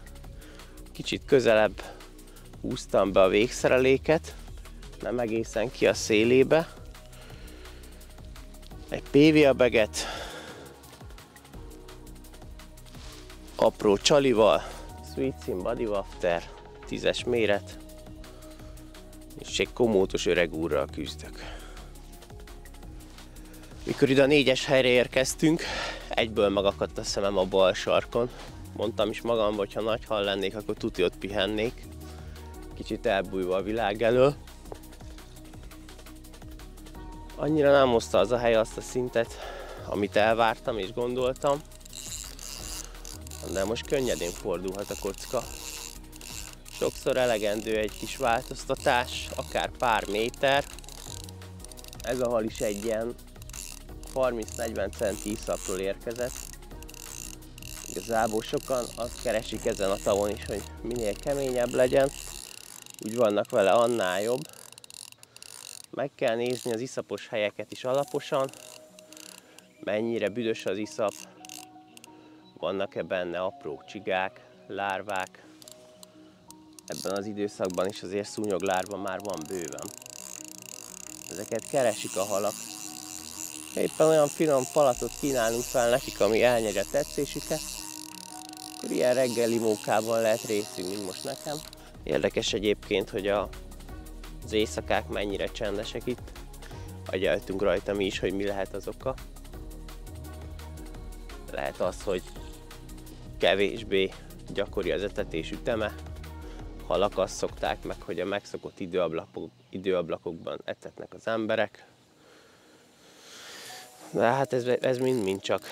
Kicsit közelebb húztam be a végszereléket, nem egészen ki a szélébe. Egy PVA baget, apró csalival, Sweet Sin Body Wafter, 10-es méret, és egy komótos öreg úrral küzdök. Mikor ide a 4-es helyre érkeztünk, egyből megakadt a szemem a bal sarkon. Mondtam is magamban, hogy ha nagy hal lennék, akkor tuti ott pihennék. Kicsit elbújva a világ elől. Annyira nem hozta az a hely azt a szintet, amit elvártam és gondoltam. De most könnyedén fordulhat a kocka. Sokszor elegendő egy kis változtatás, akár pár méter. Ez a hal is egy ilyen 30-40 centi iszapról érkezett. Igazából sokan azt keresik ezen a tavon is, hogy minél keményebb legyen. Úgy vannak vele, annál jobb. Meg kell nézni az iszapos helyeket is alaposan. Mennyire büdös az iszap. Vannak-e benne apró csigák, lárvák. Ebben az időszakban is azért szúnyoglárva már van bőven. ezeket keresik a halak. Éppen olyan finom palatot kínálunk fel nekik, ami elnyeri a tetszésüket, akkor ilyen reggeli mókában lehet részünk, mint most nekem. Érdekes egyébként, hogy az éjszakák mennyire csendesek itt. Agyaltunk rajta mi is, hogy mi lehet az oka. Lehet az, hogy kevésbé gyakori az etetés üteme. Halak azt szokták meg, hogy a megszokott időablakokban etetnek az emberek. De hát ez mind csak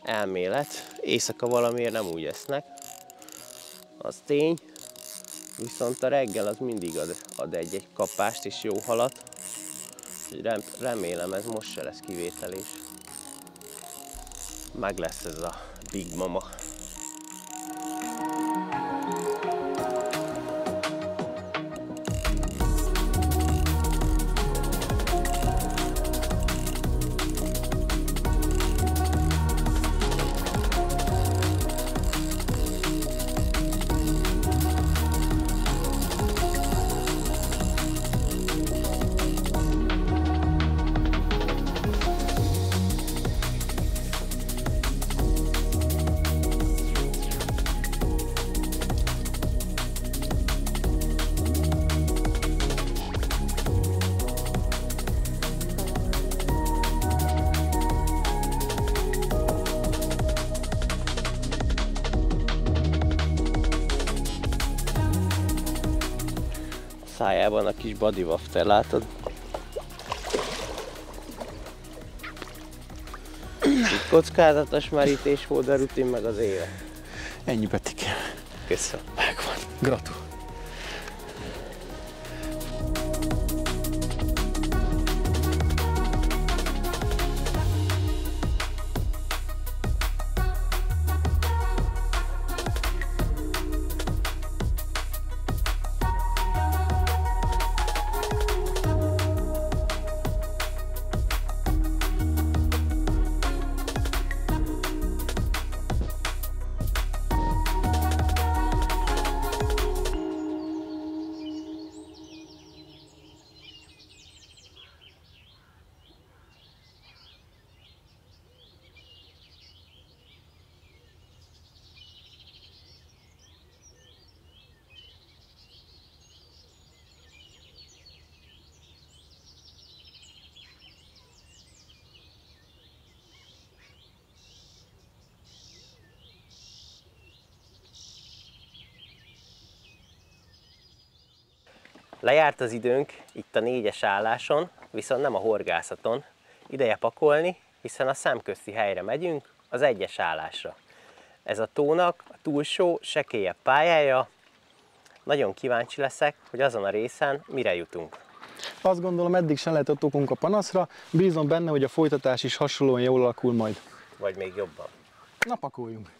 elmélet. Éjszaka valamiért nem úgy esznek. Az tény. Viszont a reggel az mindig ad egy kapást és jó halat. Remélem ez most se lesz kivételés. Meg lesz ez a Big Mama. Szájában a kis body wafter, látod? Itt kockázatos merítés volt a rutin, meg az élet. Ennyi, Betike. Köszönöm. Megvan. Gratul. Lejárt az időnk itt a 4-es álláson, viszont nem a horgászaton. Ideje pakolni, hiszen a szemközti helyre megyünk, az 1-es állásra. Ez a tónak a túlsó, sekélyebb pályája. Nagyon kíváncsi leszek, hogy azon a részen mire jutunk. Azt gondolom, eddig sem lehetett okunk a panaszra, bízom benne, hogy a folytatás is hasonlóan jól alakul majd. Vagy még jobban. Na, pakoljunk!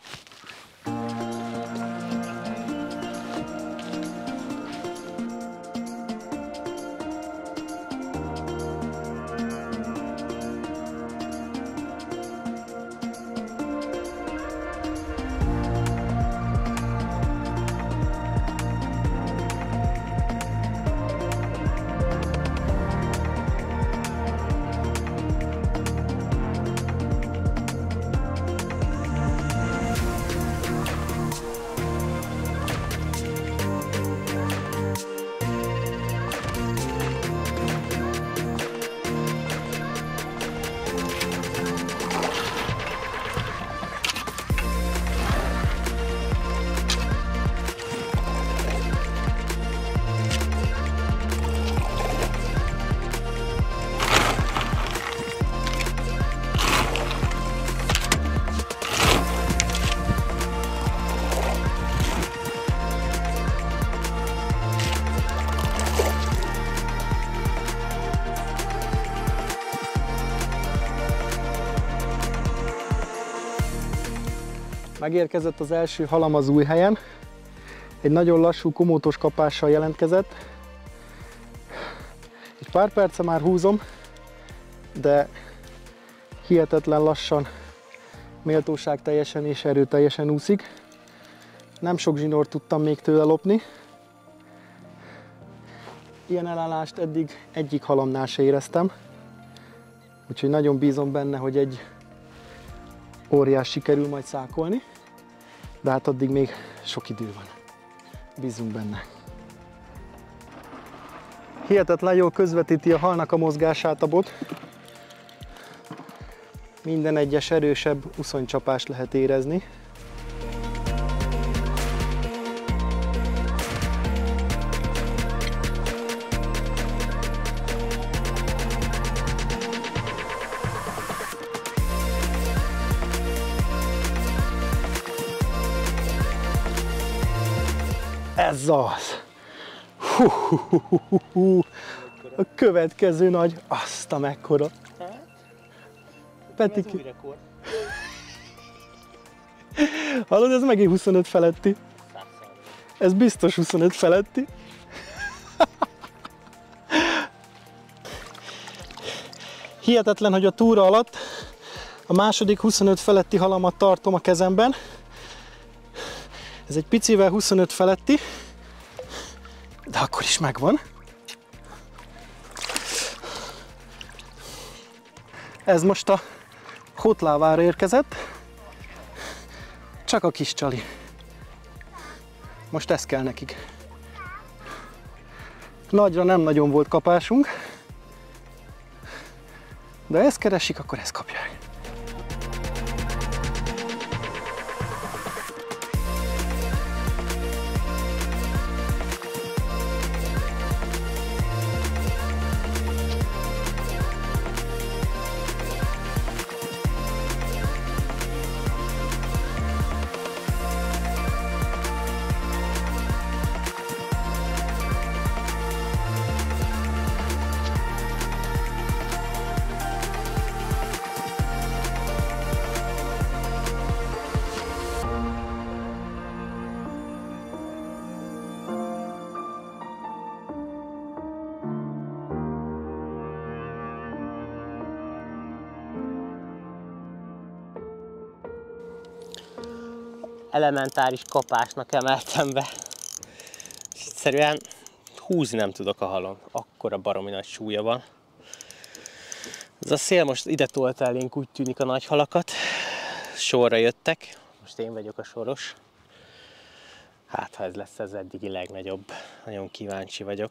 Megérkezett az első halam az új helyen. Egy nagyon lassú komótos kapással jelentkezett. Egy pár perce már húzom, de hihetetlen lassan, méltóság teljesen és erőteljesen úszik. Nem sok zsinórt tudtam még tőle lopni. Ilyen elállást eddig egyik halamnál se éreztem. Úgyhogy nagyon bízom benne, hogy egy óriás sikerül majd szákolni. De hát addig még sok idő van. Bízunk benne. Hihetetlen jól közvetíti a halnak a mozgását a bot. Minden egyes erősebb uszonycsapást lehet érezni. Ez az! A következő nagy, azt a mekkora! Peti, hallod, ez megint 25 feletti. Ez biztos 25 feletti. Hihetetlen, hogy a túra alatt a második 25 feletti halamat tartom a kezemben. Ez egy picivel 25 feletti, de akkor is megvan. Ez most a Hotlávára érkezett, csak a kis csali. Most ez kell nekik. Nagyra nem nagyon volt kapásunk, de ezt keresik, akkor ezt kapják. Elementáris kapásnak emeltem be. Egyszerűen húzni nem tudok a halon. Akkora baromi nagy súlya van. Ez a szél most ide tolta elénk, úgy tűnik, a nagy halakat. Sorra jöttek. Most én vagyok a soros. Hát, ha ez lesz az eddigi legnagyobb. Nagyon kíváncsi vagyok.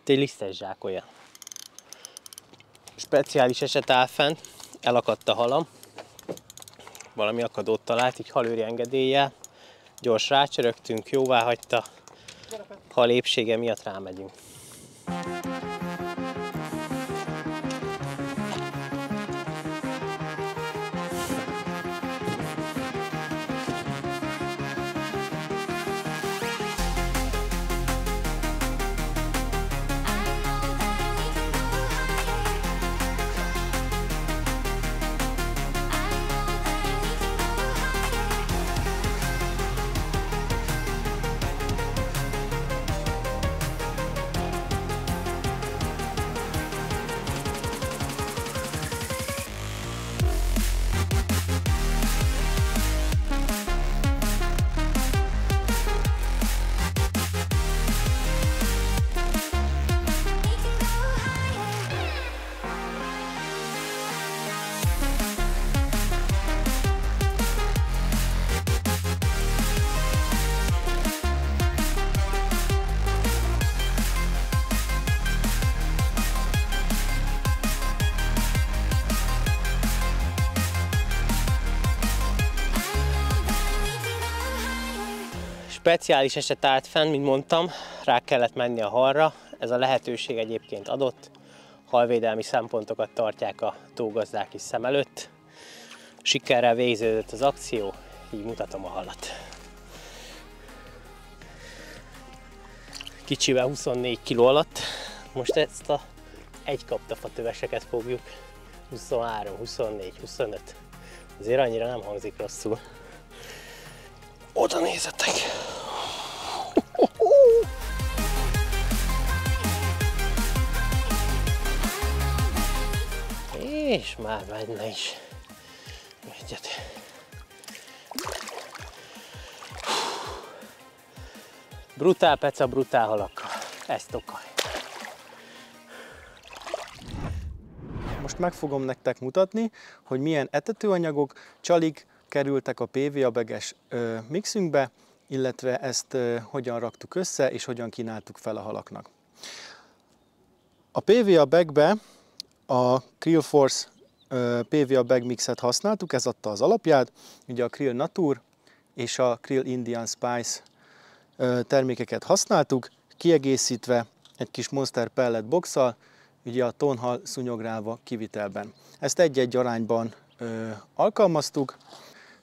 De egy lisztes zsák olyan. Speciális eset áll fent. Elakadt a halam. Valami akadót talált, így halőri engedéllyel. Gyors rácsörögtünk, jóvá hagyta. Hal épsége miatt rámegyünk. Speciális eset állt fenn, mint mondtam, rá kellett menni a halra. Ez a lehetőség egyébként adott. Halvédelmi szempontokat tartják a tógazdák is szem előtt. Sikerrel végződött az akció, így mutatom a halat. Kicsivel 24 kg alatt. Most ezt a egy kaptafa töveseket fogjuk. 23, 24, 25. Azért annyira nem hangzik rosszul. Oda nézzetek! És már menne is. Egyet. Brutál peca, brutál halakkal. Ez tokaj. Most meg fogom nektek mutatni, hogy milyen etetőanyagok, csalik kerültek a PVA bages mixünkbe, illetve ezt hogyan raktuk össze és hogyan kínáltuk fel a halaknak. A PVA bagbe a Krill Force PVA bag mixet használtuk, ez adta az alapját, ugye a Krill Nature és a Krill Indian Spice termékeket használtuk, kiegészítve egy kis Monster Pellet boxsal, ugye a tonhal szúnyográlva kivitelben. Ezt egy-egy arányban alkalmaztuk.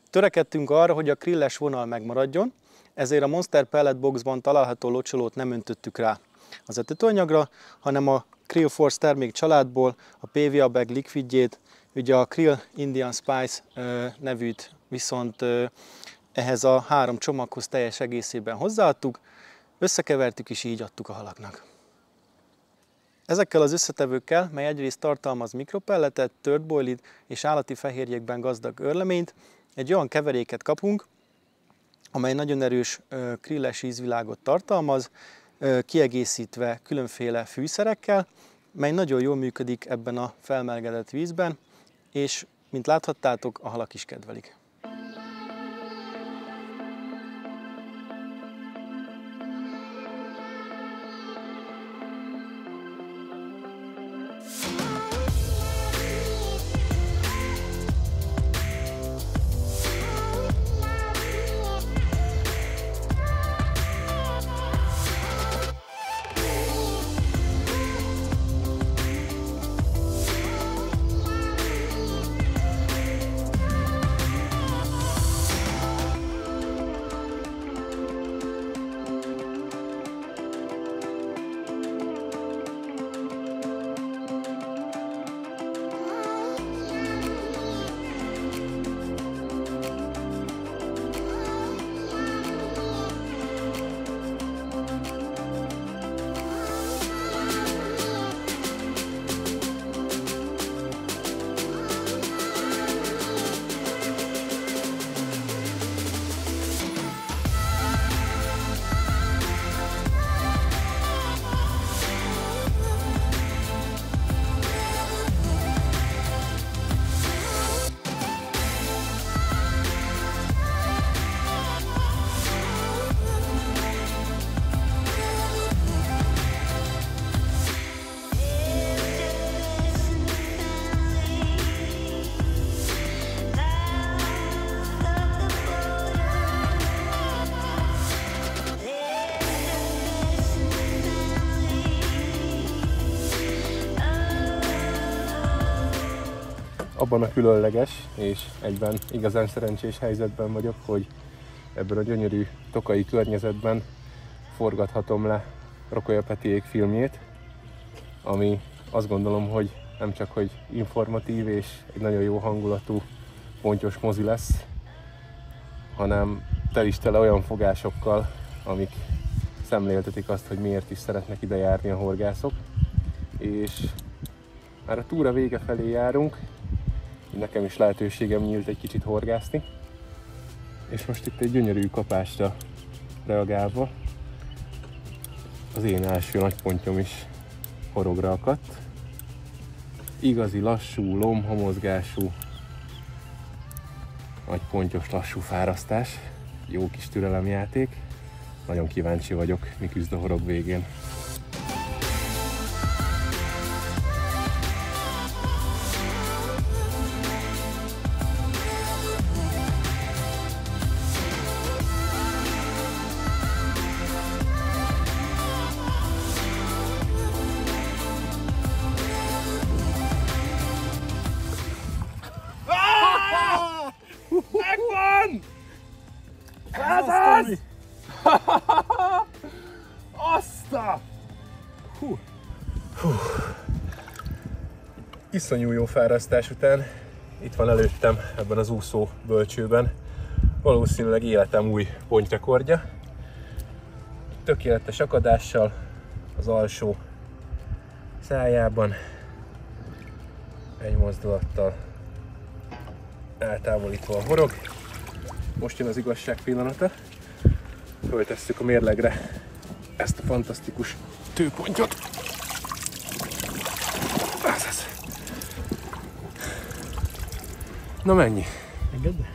Törekedtünk arra, hogy a krilles vonal megmaradjon, ezért a Monster Pellet boxban található locsolót nem öntöttük rá az etetőanyagra, hanem a Krill Force termék családból a PVA bag liquidjét, ugye a Krill Indian Spice nevűt viszont ehhez a 3 csomaghoz teljes egészében hozzáadtuk, összekevertük és így adtuk a halaknak. Ezekkel az összetevőkkel, mely egyrészt tartalmaz mikropelletet, tört boilit és állati fehérjékben gazdag őrleményt, egy olyan keveréket kapunk, amely nagyon erős krilles ízvilágot tartalmaz, kiegészítve különféle fűszerekkel, mely nagyon jól működik ebben a felmelegedett vízben, és mint láthattátok, a halak is kedvelik. Abban a különleges és egyben igazán szerencsés helyzetben vagyok, hogy ebben a gyönyörű tokai környezetben forgathatom le Rokolya Petiék filmjét, ami azt gondolom, hogy nem csak hogy informatív és egy nagyon jó hangulatú, pontyos mozi lesz, hanem tele olyan fogásokkal, amik szemléltetik azt, hogy miért is szeretnek ide járni a horgászok. És már a túra vége felé járunk, nekem is lehetőségem nyílt egy kicsit horgászni, és most itt egy gyönyörű kapásra reagálva az én első nagypontyom is horogra akadt. Igazi lassú, lombhamozgású, nagypontyos lassú fárasztás, jó kis türelemjáték. Nagyon kíváncsi vagyok, mi küzd a horog végén. Megvan! Ez az! Azt a! Iszonyú jó fárasztás után itt van előttem ebben az úszó bölcsőben valószínűleg életem új pontyrekordja. Tökéletes akadással az alsó szájában, egy mozdulattal eltávolítva a horog. Most jön az igazság pillanata. Föltesszük a mérlegre ezt a fantasztikus tőpontyot. Ez. Na mennyi? Engedd.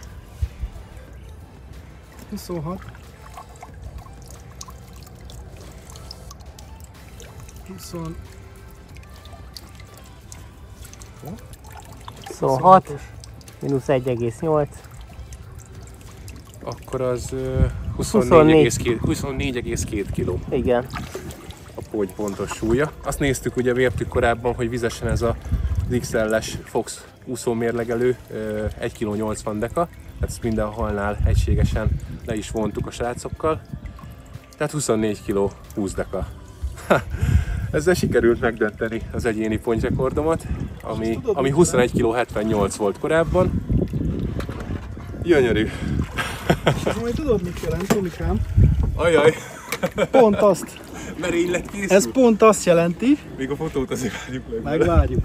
26. 26 mínusz 1,8. Akkor az 24,2 kg. Igen. A ponty pontos súlya. Azt néztük, ugye mértük korábban, hogy vizesen ez az XL-es Fox úszómérlegelő 1 kg 80 deka. Ezt minden halnál egységesen le is vontuk a srácokkal. Tehát 24 kg 20 deka. Ezzel sikerült megdönteni az egyéni pontyrekordomat, ami 21 kg 78 volt korábban. Gyönyörű. És ez majd tudod, mit jelent, Tomikám? Ajaj! Pont azt. Merénylet készül. Ez pont azt jelenti. Még a fotót azért várjuk meg. Megvárjuk.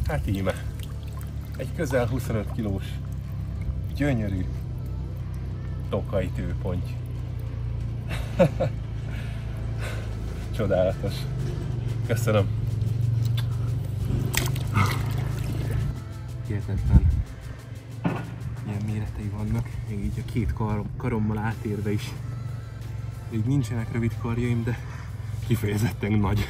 Hát íme. Egy közel 25 kilós, gyönyörű tokai tőponty. Csodálatos. Köszönöm. Hihetetlen. Ilyen méretei vannak, még így a két karommal átérve is. Még nincsenek rövid karjaim, de kifejezetten nagy.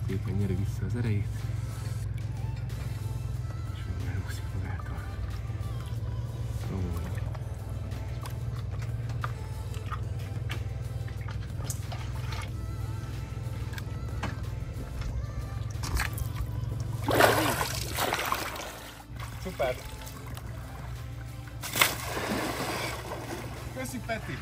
Szépen nyeri vissza az erejét. És elhúzik magától. Szuper! Köszi, Peti!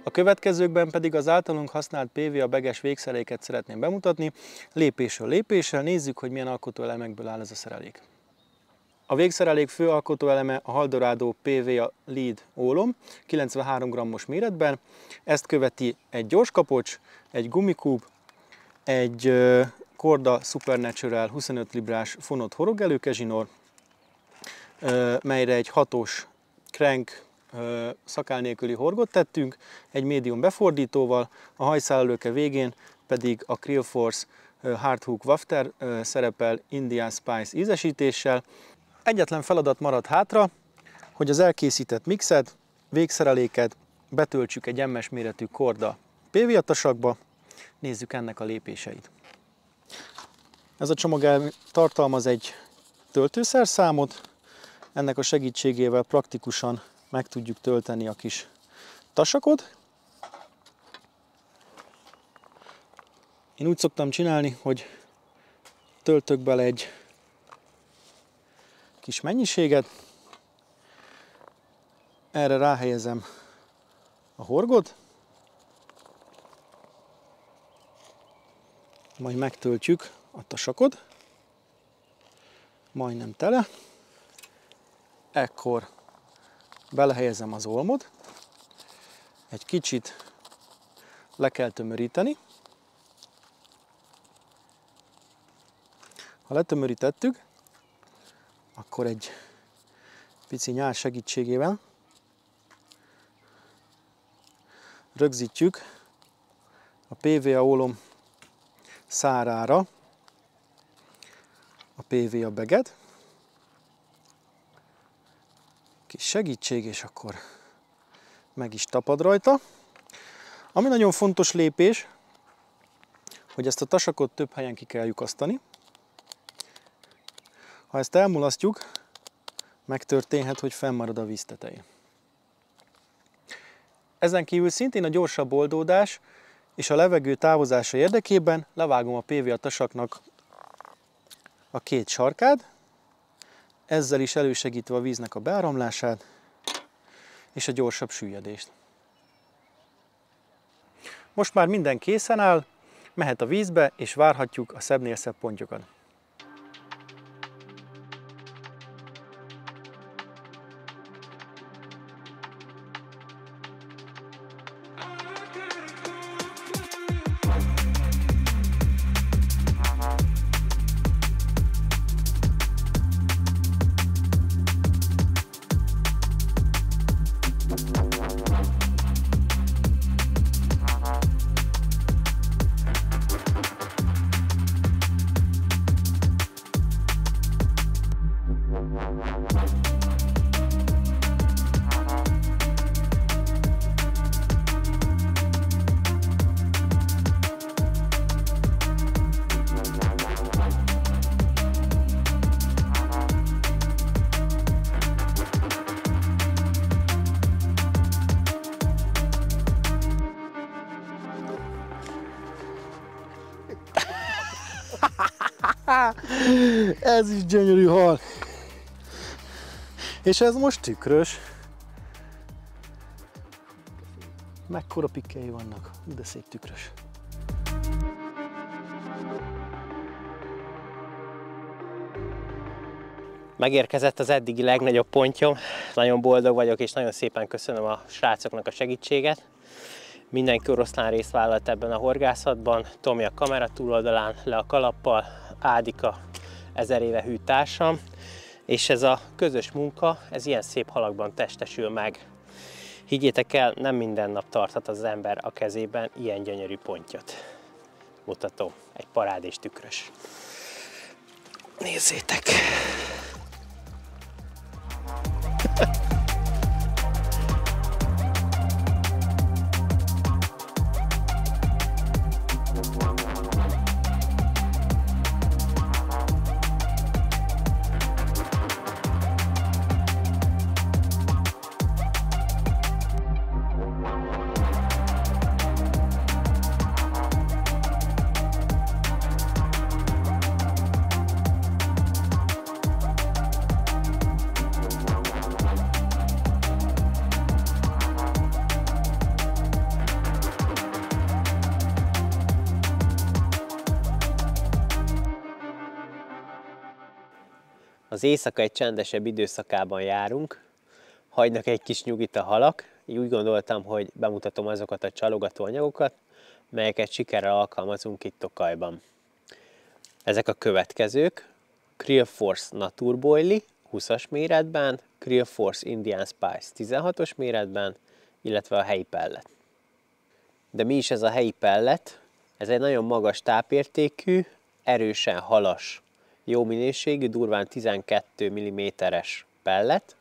A következőkben pedig az általunk használt PVA bages végszereléket szeretném bemutatni. Lépésről lépésre nézzük, hogy milyen alkotóelemekből áll ez a szerelék. A végszerelék fő alkotóeleme a Haldorado PVA Lead ólom, 93 g-os méretben. Ezt követi egy gyorskapocs, egy gumikúb, egy Korda Supernatural 25 librás fonott horogelőkezsinór, melyre egy 6-os crank szakál nélküli horgot tettünk, egy médium befordítóval, a hajszálelőke végén pedig a Krill Force Hardhook Wafter szerepel Indian Spice ízesítéssel. Egyetlen feladat marad hátra, hogy az elkészített mixet, végszereléket betöltsük egy MS méretű Korda PVA tasakba. Nézzük ennek a lépéseit. Ez a csomag tartalmaz egy töltőszerszámot, ennek a segítségével praktikusan meg tudjuk tölteni a kis tasakot. Én úgy szoktam csinálni, hogy töltök bele egy kis mennyiséget, erre ráhelyezem a horgot, majd megtöltjük a tasakot, majdnem tele, ekkor belehelyezem az olmot, egy kicsit le kell tömöríteni. Ha letömörítettük, akkor egy pici nyál segítségével rögzítjük a PVA ólom szárára a PVA baget. Kis segítség, és akkor meg is tapad rajta. Ami nagyon fontos lépés, hogy ezt a tasakot több helyen ki kell lyukasztani. Ha ezt elmulasztjuk, megtörténhet, hogy fennmarad a víz tetején. Ezen kívül szintén a gyorsabb oldódás és a levegő távozása érdekében levágom a PVA tasaknak a két sarkát, ezzel is elősegítve a víznek a beáramlását és a gyorsabb süllyedést. Most már minden készen áll, mehet a vízbe, és várhatjuk a szebbnél szebb pontyokat. Ez is gyönyörű hal. És ez most tükrös. Mekkora pikkei vannak, de szép tükrös. Megérkezett az eddigi legnagyobb pontyom. Nagyon boldog vagyok, és nagyon szépen köszönöm a srácoknak a segítséget. Mindenki oroszlán részt vállalt ebben a horgászatban. Tomi a kamera túloldalán, le a kalappal, Ádika 1000 éve hű társam. És ez a közös munka, ez ilyen szép halakban testesül meg. Higgyétek el, nem minden nap tarthat az ember a kezében ilyen gyönyörű pontyot. Mutatom, egy parádés tükrös. Nézzétek! Az éjszaka egy csendesebb időszakában járunk, hagynak egy kis nyugit a halak, így úgy gondoltam, hogy bemutatom azokat a csalogató anyagokat, melyeket sikerrel alkalmazunk itt Tokajban. Ezek a következők: Krill Force Nature Boilie 20-as méretben, Krill Force Indian Spice 16-os méretben, illetve a helyi pellet. De mi is ez a helyi pellet? Ez egy nagyon magas tápértékű, erősen halas, jó minőségű, durván 12 mm-es pellet,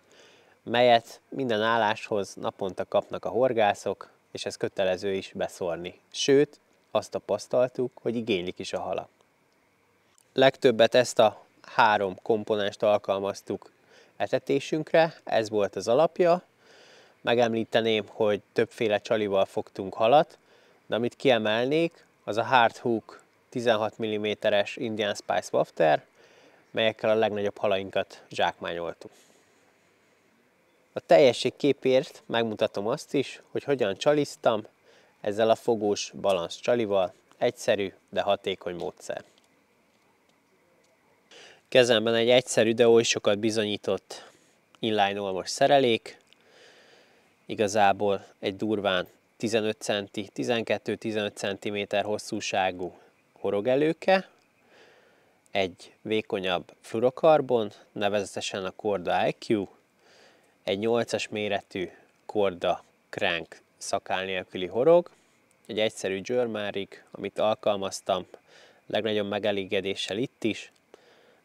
melyet minden álláshoz naponta kapnak a horgászok, és ez kötelező is beszórni. Sőt, azt tapasztaltuk, hogy igénylik is a halak. Legtöbbet ezt a 3 komponenst alkalmaztuk etetésünkre, ez volt az alapja. Megemlíteném, hogy többféle csalival fogtunk halat, de amit kiemelnék, az a Hard Hook 16 mm-es Indian Spice Wafter, melyekkel a legnagyobb halainkat zsákmányoltuk. A teljesség képért megmutatom azt is, hogy hogyan csaliztam ezzel a fogós balansz csalival. Egyszerű, de hatékony módszer. Kezemben egy egyszerű, de oly sokat bizonyított inline olmos szerelék. Igazából egy durván 15 cm, 12-15 cm hosszúságú horogelőke, egy vékonyabb fluorokarbon, nevezetesen a Korda IQ, egy 8-as méretű Korda Crank szakál nélküli horog, egy egyszerű győrmárig, amit alkalmaztam legnagyobb megelégedéssel itt is.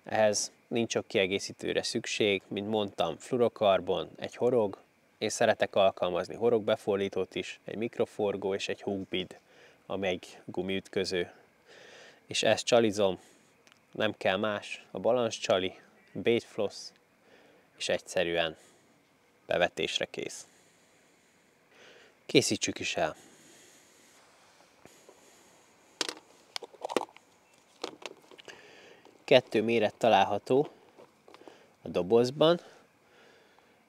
Ehhez nincs sok kiegészítőre szükség, mint mondtam, fluorokarbon, egy horog, én szeretek alkalmazni horogbefordítót is, egy mikroforgó és egy hookbid, ami egy gumiütköző. És ezt csalizom, nem kell más, a balanszcsali, baitfloss, és egyszerűen bevetésre kész. Készítsük is el! Kettő méret található a dobozban.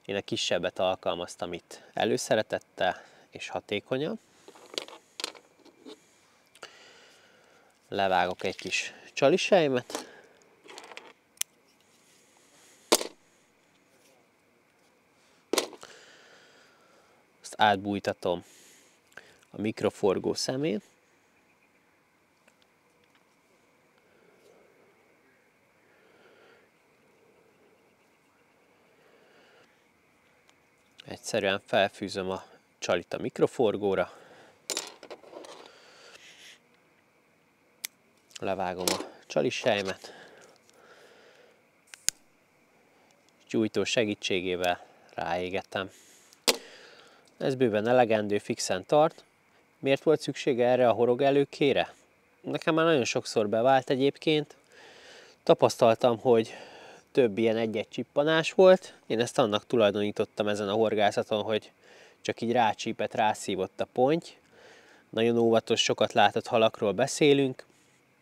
Én a kisebbet alkalmaztam itt előszeretettel és hatékonyan. Levágok egy kis csalisejmet. Azt átbújtatom a mikroforgó szemén. Egyszerűen felfűzöm a csalit a mikroforgóra. Levágom a csalisejmet. Gyújtó segítségével ráégetem. Ez bőven elegendő, fixen tart. Miért volt szüksége erre a horogelőkére? Nekem már nagyon sokszor bevált egyébként. Tapasztaltam, hogy több ilyen egy-egy csippanás volt. Én ezt annak tulajdonítottam ezen a horgászaton, hogy csak így rácsípett, rászívott a ponty. Nagyon óvatos, sokat látott halakról beszélünk.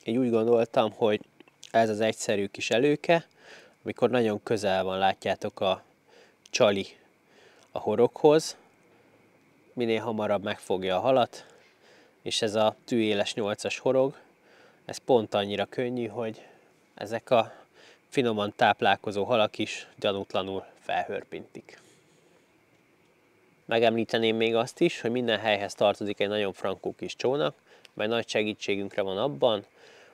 Én úgy gondoltam, hogy ez az egyszerű kis előke, amikor nagyon közel van, látjátok, a csali a horoghoz, minél hamarabb megfogja a halat, és ez a tűéles 8-as horog, ez pont annyira könnyű, hogy ezek a finoman táplálkozó halak is gyanútlanul felhörpintik. Megemlíteném még azt is, hogy minden helyhez tartozik egy nagyon frankó kis csónak, mely nagy segítségünkre van abban,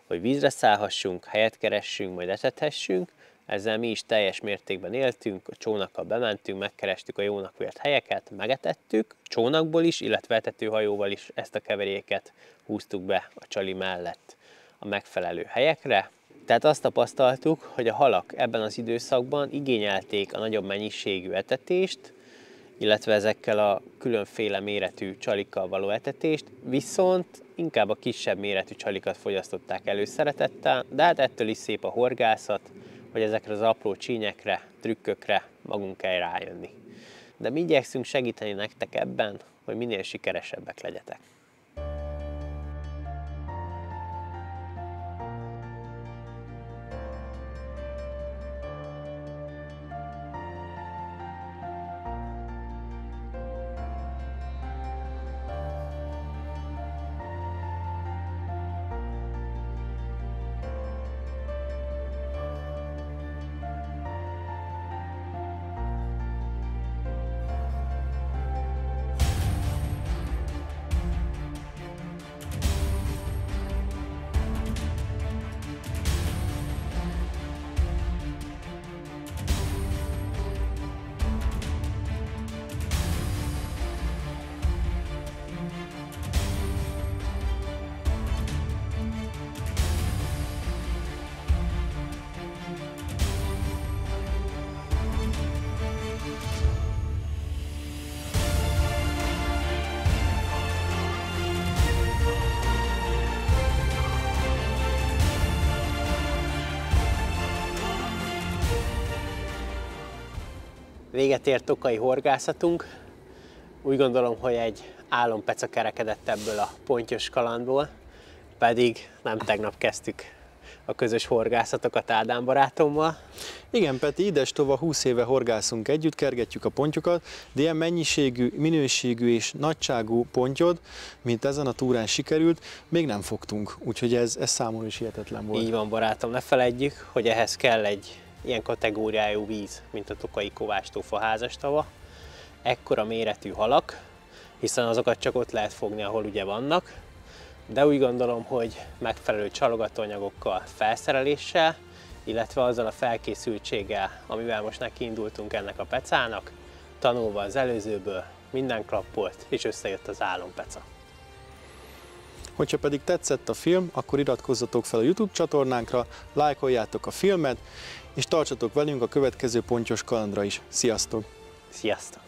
hogy vízre szállhassunk, helyet keressünk, majd etethessünk. Ezzel mi is teljes mértékben éltünk, a csónakkal bementünk, megkerestük a jónak vélt helyeket, megetettük, csónakból is, illetve etetőhajóval is ezt a keveréket húztuk be a csali mellett a megfelelő helyekre. Tehát azt tapasztaltuk, hogy a halak ebben az időszakban igényelték a nagyobb mennyiségű etetést, illetve ezekkel a különféle méretű csalikkal való etetést, viszont inkább a kisebb méretű csalikat fogyasztották előszeretettel, de hát ettől is szép a horgászat, hogy ezekre az apró csínyekre, trükkökre magunk kell rájönni. De mi igyekszünk segíteni nektek ebben, hogy minél sikeresebbek legyetek. Véget ért tokai horgászatunk. Úgy gondolom, hogy egy álompeca kerekedett ebből a pontyos kalandból, pedig nem tegnap kezdtük a közös horgászatokat Ádám barátommal. Igen, Peti, idestova 20 éve horgászunk együtt, kergetjük a pontyokat, de ilyen mennyiségű, minőségű és nagyságú pontyod, mint ezen a túrán sikerült, még nem fogtunk, úgyhogy ez számomra is hihetetlen volt. Így van, barátom, ne feledjük, hogy ehhez kell egy ilyen kategóriájú víz, mint a tokai Kovács-tófa házastava, ekkora méretű halak, hiszen azokat csak ott lehet fogni, ahol ugye vannak, de úgy gondolom, hogy megfelelő csalogatóanyagokkal, felszereléssel, illetve azzal a felkészültséggel, amivel most nekiindultunk ennek a pecának, tanulva az előzőből, minden klappolt, és összejött az álompeca. Hogyha pedig tetszett a film, akkor iratkozzatok fel a YouTube csatornánkra, lájkoljátok a filmet, és tartsatok velünk a következő pontyos kalandra is. Sziasztok! Sziasztok!